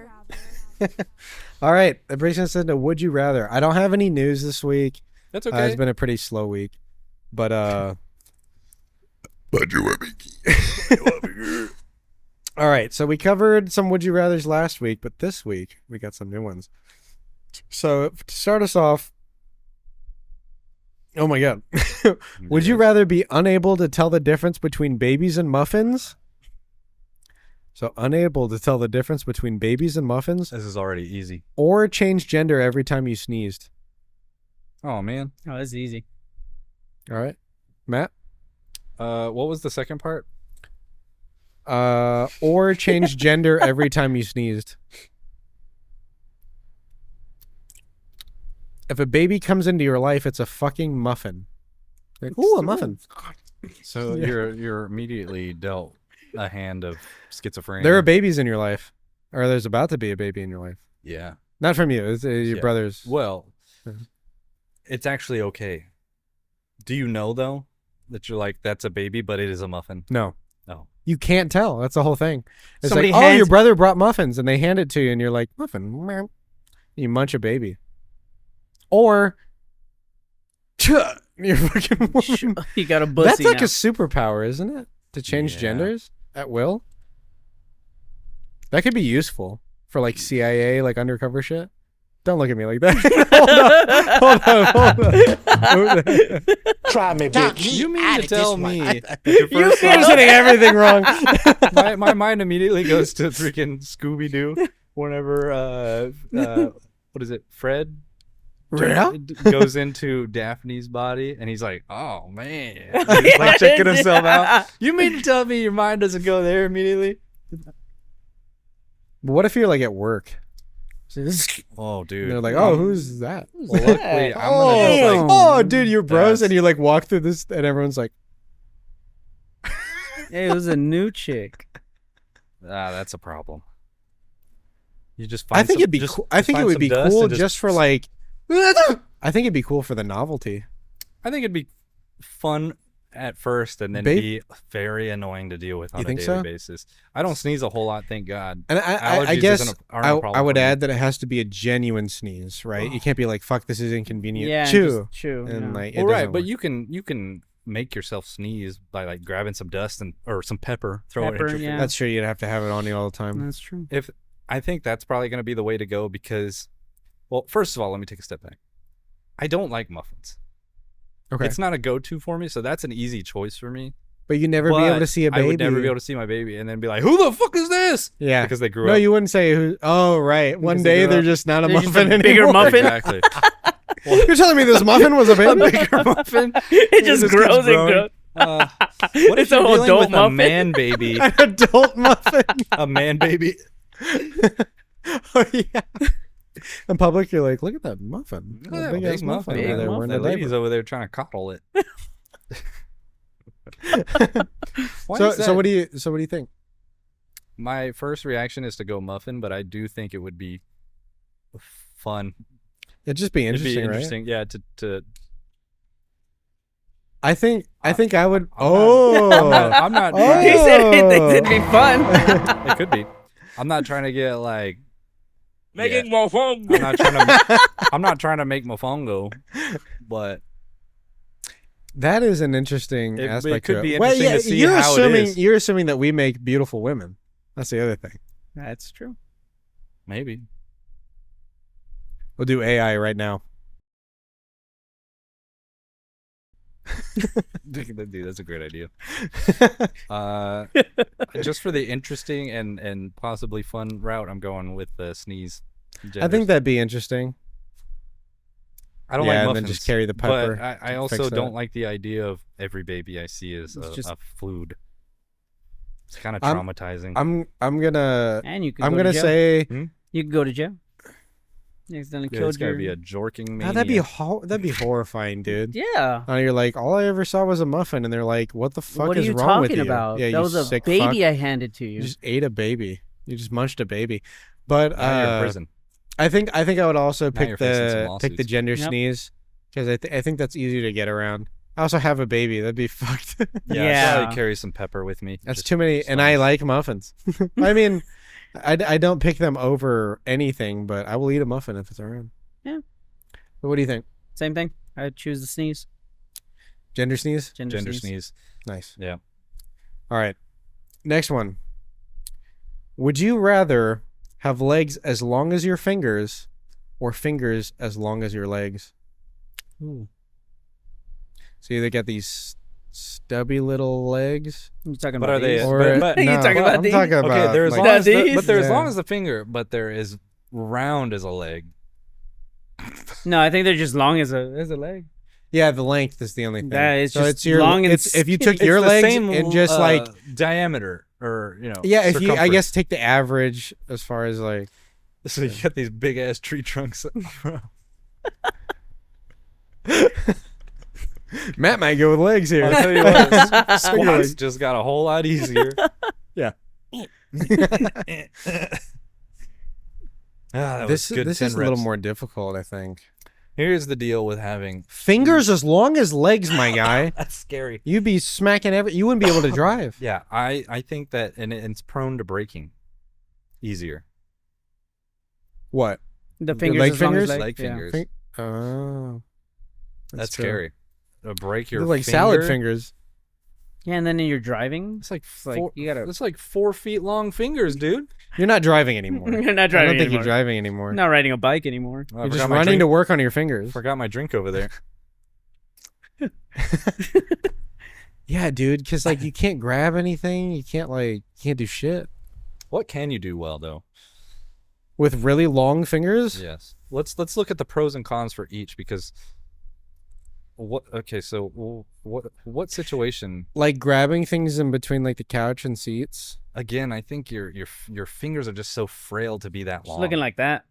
all right. That brings us into Would You Rather. I don't have any news this week. That's okay. It's been a pretty slow week, but But you want me? all right. So we covered some Would You Rathers last week, but this week we got some new ones. So to start us off, oh my god, would you rather be unable to tell the difference between babies and muffins? So unable to tell the difference between babies and muffins, This is already easy. or change gender every time you sneezed. Oh man. Oh, that's easy. All right, Matt. What was the second part? Or change gender every time you sneezed. If a baby comes into your life, it's a fucking muffin. Like, ooh, a muffin. So you're immediately dealt a hand of schizophrenia. There are babies in your life, or there's about to be a baby in your life. Yeah. Not from you. It's your Yeah. brother's. Well, Mhm. it's actually okay. Do you know though that you're like that's a baby, but it is a muffin? No, No. you can't tell. That's the whole thing. It's Somebody like, oh, your hands- brother brought muffins, and they hand it to you, and you're like, muffin. Meh. You munch a baby, or you're fucking. You got a bussy That's like now. a superpower, isn't it? To change Yeah. genders at will. That could be useful for like CIA, like undercover shit. Don't look at me like that. hold on. Try me, bitch. You mean to tell me that You're hitting everything wrong. my mind immediately goes to freaking Scooby Doo whenever what is it, Fred Yeah? goes into Daphne's body and he's like, oh man, he's like checking himself out. You mean to tell me your mind doesn't go there immediately? But what if you're like at work? Oh, And dude. they're like, oh, who's that? Well, luckily, I'm Oh, gonna just like, oh, dude, you're bros, That's- and you like walk through this, and everyone's like, Hey, it was a new chick. that's a problem. You just find I think some- it'd be just- cool. I just think it find would some be dust cool and just for like. I think it'd be cool for the novelty. I think it'd be fun at first and then Babe- be very annoying to deal with on You a think daily so? basis. I don't sneeze a whole lot, thank God. And I Allergies guess aren't a problem I would for me. add that it has to be a genuine sneeze, right? You can't be like, "Fuck, this is inconvenient." Yeah, chew, just chew. and yeah. like, it Well, right, doesn't but work. you can make yourself sneeze by like grabbing some dust or some pepper, throw it Pepper, in your yeah. That's true. You'd have to have it on you all the time. That's true. If I think that's probably going to be the way to go because, well, first of all, let me take a step back. I don't like muffins. Okay, It's not a go-to for me, so that's an easy choice for me. but you never be able But to see a baby. I would never be able to see my baby and then be like, "Who the fuck is this?" Yeah, Because they grew no, up. you wouldn't say who. Oh, right. One Because they day grew they're up- just not a They're just muffin a bigger anymore. muffin? Exactly. You're telling me this muffin was a baby? Bigger muffin. It just keeps grows and growing. grows. What It's if you're a dealing adult with muffin. a man baby? An adult muffin. A man baby. Oh yeah. In public, you're like, look at that muffin. Look That at that big-ass big muffin. over Big there wearing muffin. a That lady's diaper. over there trying to coddle it. Why So, is that? so what do you think? My first reaction is to go muffin, but I do think it would be fun. It'd just be It'd be interesting, right? interesting, yeah. To I think I would. I'm not He trying, said it'd be fun. it could be. I'm not trying to get like Making more fun. I'm not trying to make mofongo, but That is an interesting It aspect. could to be it. Well, interesting yeah, to see you're how it assuming is. you're assuming that we make beautiful women. That's the other thing. That's true. maybe. We'll do AI right now. Dude, that's a great idea. Just for the interesting and possibly fun route, I'm going with the sneeze. I think that'd be interesting. I don't Yeah, like and muffins. then just carry the pepper. But I to also fix don't that. like the idea of every baby I see is just- a food. It's kind of I'm- traumatizing. I'm gonna And you could I'm go gonna to jail. say You could go to jail. You accidentally Yeah, it's killed gotta your... be a jorking oh, maniac. that'd be horrifying, dude. Yeah. You're like, all I ever saw was a muffin, and they're like, what the fuck What are is you wrong with talking you? about? Yeah, that you was a sick baby fuck. I handed to you. You just ate a baby. You just munched a baby. But Now you're in prison. I think I would also Now pick you're facing some the lawsuits. gender Yep. sneeze because I think that's easy to get around. I also have a baby. That'd be fucked. Yeah, Yeah. I'd probably carry some pepper with me. That's just too many, as and long I as- like muffins. I mean, I don't pick them over anything, but I will eat a muffin if it's around. Yeah. But what do you think? Same thing. I'd choose the sneeze. Gender sneeze? gender sneeze. Nice. Yeah. All right. Next one. Would you rather have legs as long as your fingers or fingers as long as your legs? Ooh. So you either get these stubby little legs, You talking But about are they- these? or but- You no, talking about I'm these? talking about Okay, they're as like- long as the, These? but they're as Yeah. long as the finger, but they're as round as a leg. No, I think they're just long as a leg. yeah, the length is the only thing. That is so just it's your long and it's if you took It's your the legs same, and just like diameter or yeah, if you I circumference. guess take the average as far as like So you got these big ass tree trunks. Matt might go with legs here. I'll tell you what, squats just got a whole lot easier. Yeah. That This was good this 10 is a little reps. more difficult, I think. Here's the deal with having Fingers as long as legs, my guy. that's scary. You'd be smacking you wouldn't be able to drive. Yeah, I think that and it's prone to breaking easier. What? The The fingers leg as long as fingers? legs, Leg yeah. fingers. Oh. That's true. scary. To break your They're like finger, salad fingers. Yeah, and then when you're driving, It's like like, four, you gotta- It's like 4 feet long fingers, dude. You're not driving anymore. you're not I driving don't think anymore. you're driving anymore. Not riding a bike anymore. Oh, I You're forgot just my running drink- to work on your fingers. Forgot my drink over there. Yeah, dude, because like you can't grab anything. You can't do shit What can you do well though? with really long fingers. Yes. Let's look at the pros and cons for each because what situation Like grabbing things in between like the couch and seats. again I think your fingers are just so frail to be that Just long. looking like that.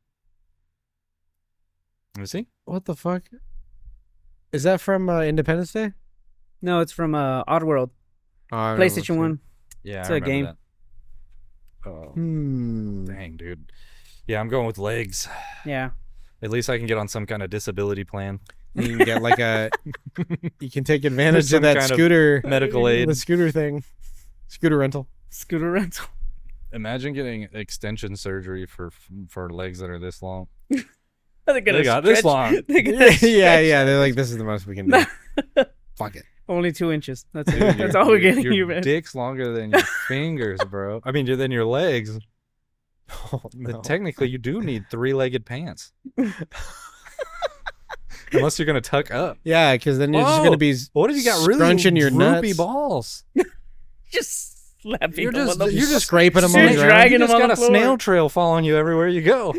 You see? What the fuck? Is that from Independence Day? No, it's from Oddworld, Oh, I don't know PlayStation what's 1. Yeah, It's I a remember game. that. Oh, it. dang, dude. Yeah, I'm going with legs. Yeah. At least I can get on some kind of disability plan. You can get like a. You can take advantage Some of that kind of scooter, medical aid. the scooter thing, scooter rental. Scooter rental. Imagine getting extension surgery for legs that are this long. They're gonna They got this stretch- long. They're gonna Yeah, stretch. yeah. They're like, this is the most we can do. Fuck it. Only 2 inches. That's Dude, it. That's all we're getting your you, man. dick's longer than your fingers, bro. I mean, than your legs. Oh, But technically, you do need 3-legged pants. Unless you're gonna tuck up. Yeah, because then you're just Whoa! gonna be What if you got really scrunching your droopy nuts. balls? Just slapping You're them just- on the you're just scraping them on You're the ground. dragging You them just on got the a floor. snail trail following you everywhere you go. Are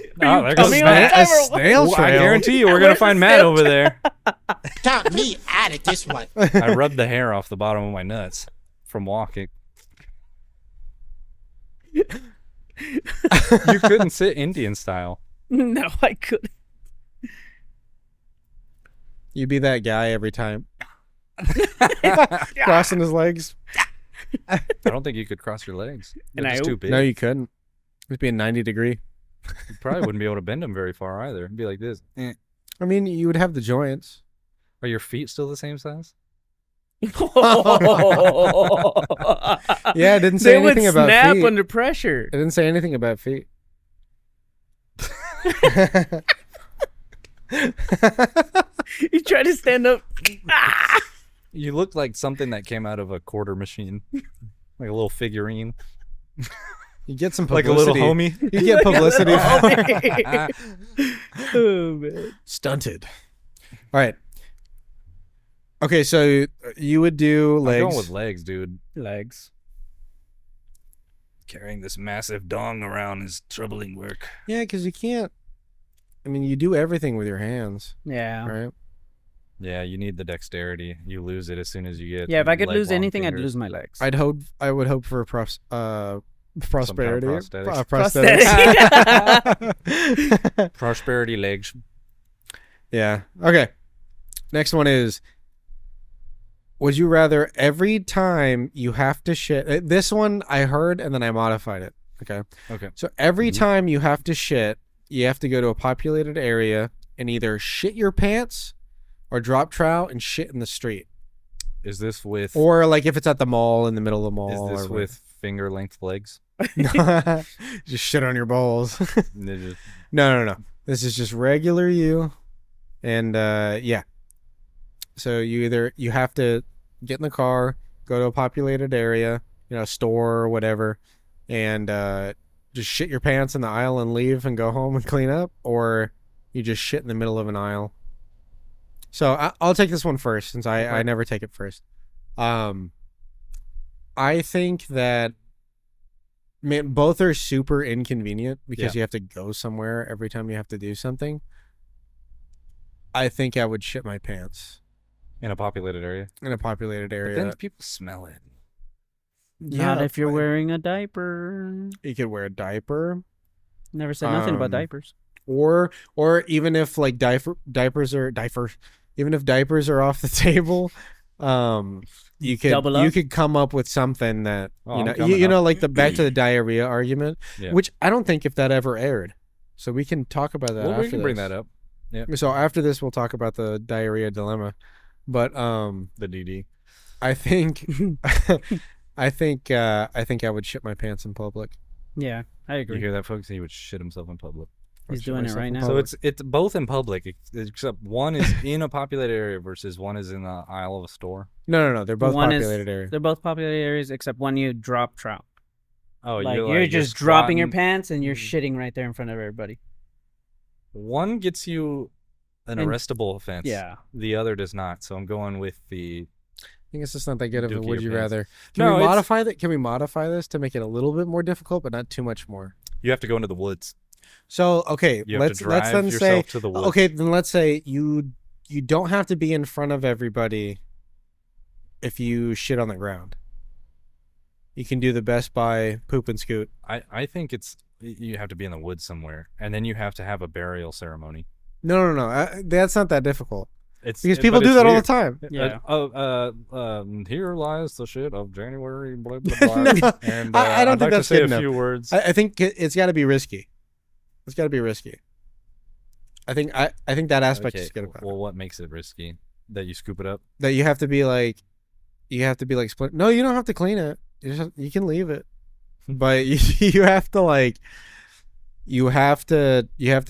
you coming on a time or what? snail Well, I trail. guarantee you, we're gonna find Matt over there. Count me out of this one. I rubbed the hair off the bottom of my nuts from walking. You couldn't sit Indian style. No, I couldn't. You be that guy every time. Crossing his legs. I don't think you could cross your legs. And They're just I- too big. No, you couldn't. It'd be a 90-degree. You probably wouldn't be able to bend them very far either. It'd be like this. Eh. I mean, you would have the joints. Are your feet still the same size? Yeah, it didn't say They would anything about snap feet. under pressure. It didn't say anything about feet. You try to stand up. You look like something that came out of a quarter machine. Like a little figurine. You get some Like publicity. a little homie. You get publicity. Oh, man. Stunted. All right. Okay, so you would do I'm legs. going with legs, dude. Legs. Carrying this massive dong around is troubling work. Yeah, because you can't. I mean, you do everything with your hands, Yeah. right? Yeah, you need the dexterity. You lose it as soon as you get. Yeah, if I could leg lose long anything, I'd fingers. lose my legs. I would hope for prosperity. prosthetics. Prosthetics. Prosperity legs. Yeah. Okay. Next one is, would you rather every time you have to shit? This one I heard and then I modified it. Okay. Okay. So every time you have to shit, you have to go to a populated area and either shit your pants or drop trout and shit in the street. Is this with? Or like if it's at the mall, in the middle of the mall. Is this or with finger length legs? just shit on your balls. They just- No. This is just regular you. And yeah. So you have to get in the car, go to a populated area, store or whatever, and just shit your pants in the aisle and leave and go home and clean up, or you just shit in the middle of an aisle. So I'll take this one first since I never take it first. I think that, man, both are super inconvenient because you have to go somewhere every time you have to do something. I think I would shit my pants in a populated area. in a populated But area. then people smell it. Not if you're but wearing a diaper. You could wear a diaper, Never said nothing about diapers. or even if like diapers are off the table, you Double up? could come up with something that Oh, I'm coming up. like the back to the diarrhea argument, Yeah. which I don't think if that ever aired. So we can talk about that. Well, after we can bring this. that up. So after this, we'll talk about the diarrhea dilemma. But The DD. I think I think I would shit my pants in public. Yeah, I You agree. hear that, folks? He would shit himself in public. He's shit doing it myself right in now. public. So it's both in public, except one is in a populated area versus one is in the aisle of a store. No. They're both One is- populated areas. They're both popular areas except one you drop trout. Oh, Like you're just squatting. dropping your pants and you're shitting right there in front of everybody. One gets you an And- arrestable offense. Yeah. The other does not. So I'm going with the. I think it's just not that good of a Dookie would you your pants. rather. No, we it's- modify that? Can we modify this to make it a little bit more difficult, but not too much more? You have to go into the woods. So okay, You have let's to drive then say yourself to the woods. okay, then let's say you don't have to be in front of everybody if you shit on the ground. You can do the Best Buy poop and scoot. I think you have to be in the woods somewhere, and then you have to have a burial ceremony. No. That's not that difficult It's because people but do it's that all the weird. time. Yeah. Here lies the shit of January. Blah blah blah. No, And I don't I'd think like that's to say good a enough. few words. I think it's got to be risky. It's got to be risky. I think that aspect is good about it. Well, what makes it risky? That you scoop it up? That you have to be like split. No, you don't have to clean it. You can leave it, but you have to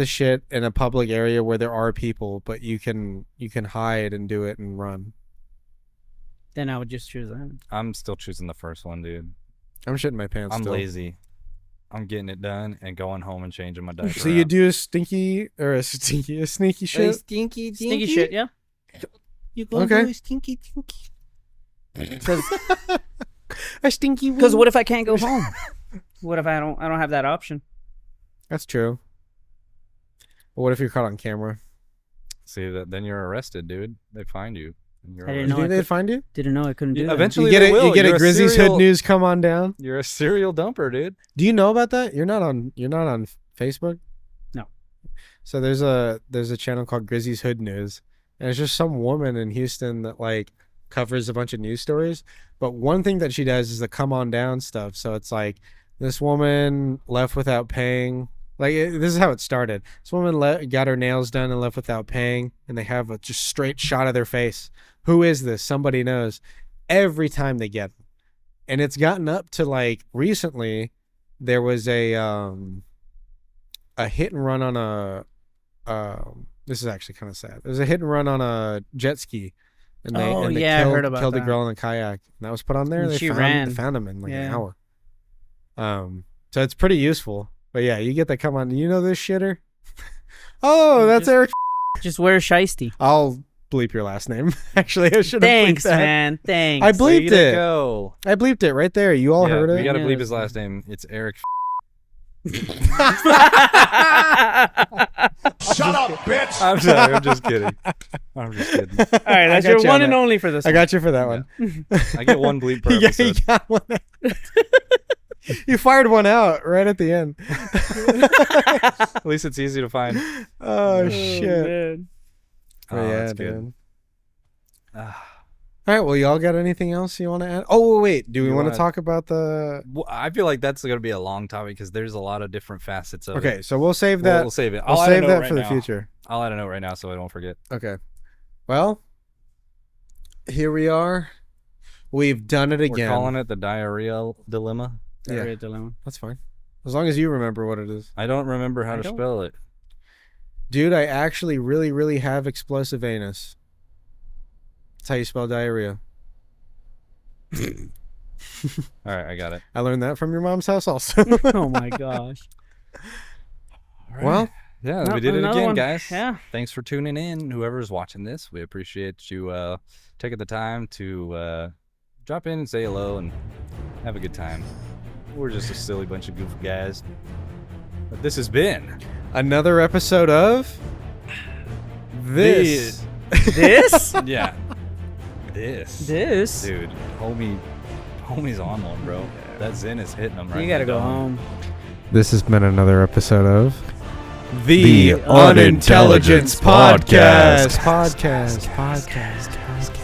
shit in a public area where there are people, but you can hide and do it and run. Then I would just choose that. I'm still choosing the first one, dude. I'm shitting my pants. I'm still. lazy. I'm getting it done and going home and changing my diaper. So you out. do a sneaky shit. Sneaky shit, yeah. You go okay. Stinky. A stinky. Because what if I can't go home? What if I don't have that option? That's true. But what if you're caught on camera? See that? Then you're arrested, dude. They find you. And you're I didn't You know think they'd find you? Didn't know I couldn't do that. Eventually, You they will. get You're a Grizzlies serial- Hood News come on down. You're a serial dumper, dude. Do you know about that? You're not on Facebook? No. So there's a channel called Grizzlies Hood News, and it's just some woman in Houston that like covers a bunch of news stories. But one thing that she does is the come on down stuff. So it's like this woman left without paying. This is how it started. This woman got her nails done and left without paying, and they have a just straight shot of their face. Who is this? Somebody knows. Every time they get them. And it's gotten up to like recently there was a hit and run on this is actually kind of sad. There was a hit and run on a jet ski, and they I heard about killed a that. girl in a kayak, and that was put on there. And They she found, ran. They found him in like an Yeah. hour. So it's pretty useful. But yeah, you get that. Come on, you know this shitter? Oh, that's Just- Eric. Just wear shiesty. I'll bleep your last name. Actually, I should have Thanks, bleeped that. man. Thanks. I bleeped Way to it. go. I bleeped it right there. You all Yeah, heard we it. gotta Yeah, bleep that's his last name. It's Eric. Shut up, bitch! I'm sorry. I'm just kidding. I'm just kidding. All right, that's got your you on one and that. only for this. I got you for that one. I get one bleep per Yeah, you episode. got one. You fired one out right at the end. At least it's easy to find. Oh, shit. Man. Oh, yeah, that's good. dude. All right, well, y'all got anything else you want to add? Oh, wait. Do we You want to wanna- talk about the... Well, I feel like that's going to be a long topic because there's a lot of different facets of it. Okay, so we'll save that. We'll save it. We'll I'll add a save note that right for the now. future. I'll add a note right now so I don't forget. Okay. Well, here we are. We've done it again. We're calling it the diarrhea dilemma. Diarrhea dilemma. That's fine. As long as you remember what it is. I don't remember how I to don't. spell it. Dude, I actually really, really have explosive anus. That's how you spell diarrhea. All right, I got it. I learned that from your mom's house also. Oh my gosh. Well, Yeah, Nope, we did it another again, one. guys. Yeah. Thanks for tuning in. Whoever's watching this, we appreciate you taking the time to drop in and say hello and have a good time. We're just a silly bunch of goofy guys. But this has been another episode of this. This? yeah. This. This? Dude, homie's on one, bro. That Zen is hitting him right You gotta now. go home. This has been another episode of The Unintelligence Podcast. Podcast.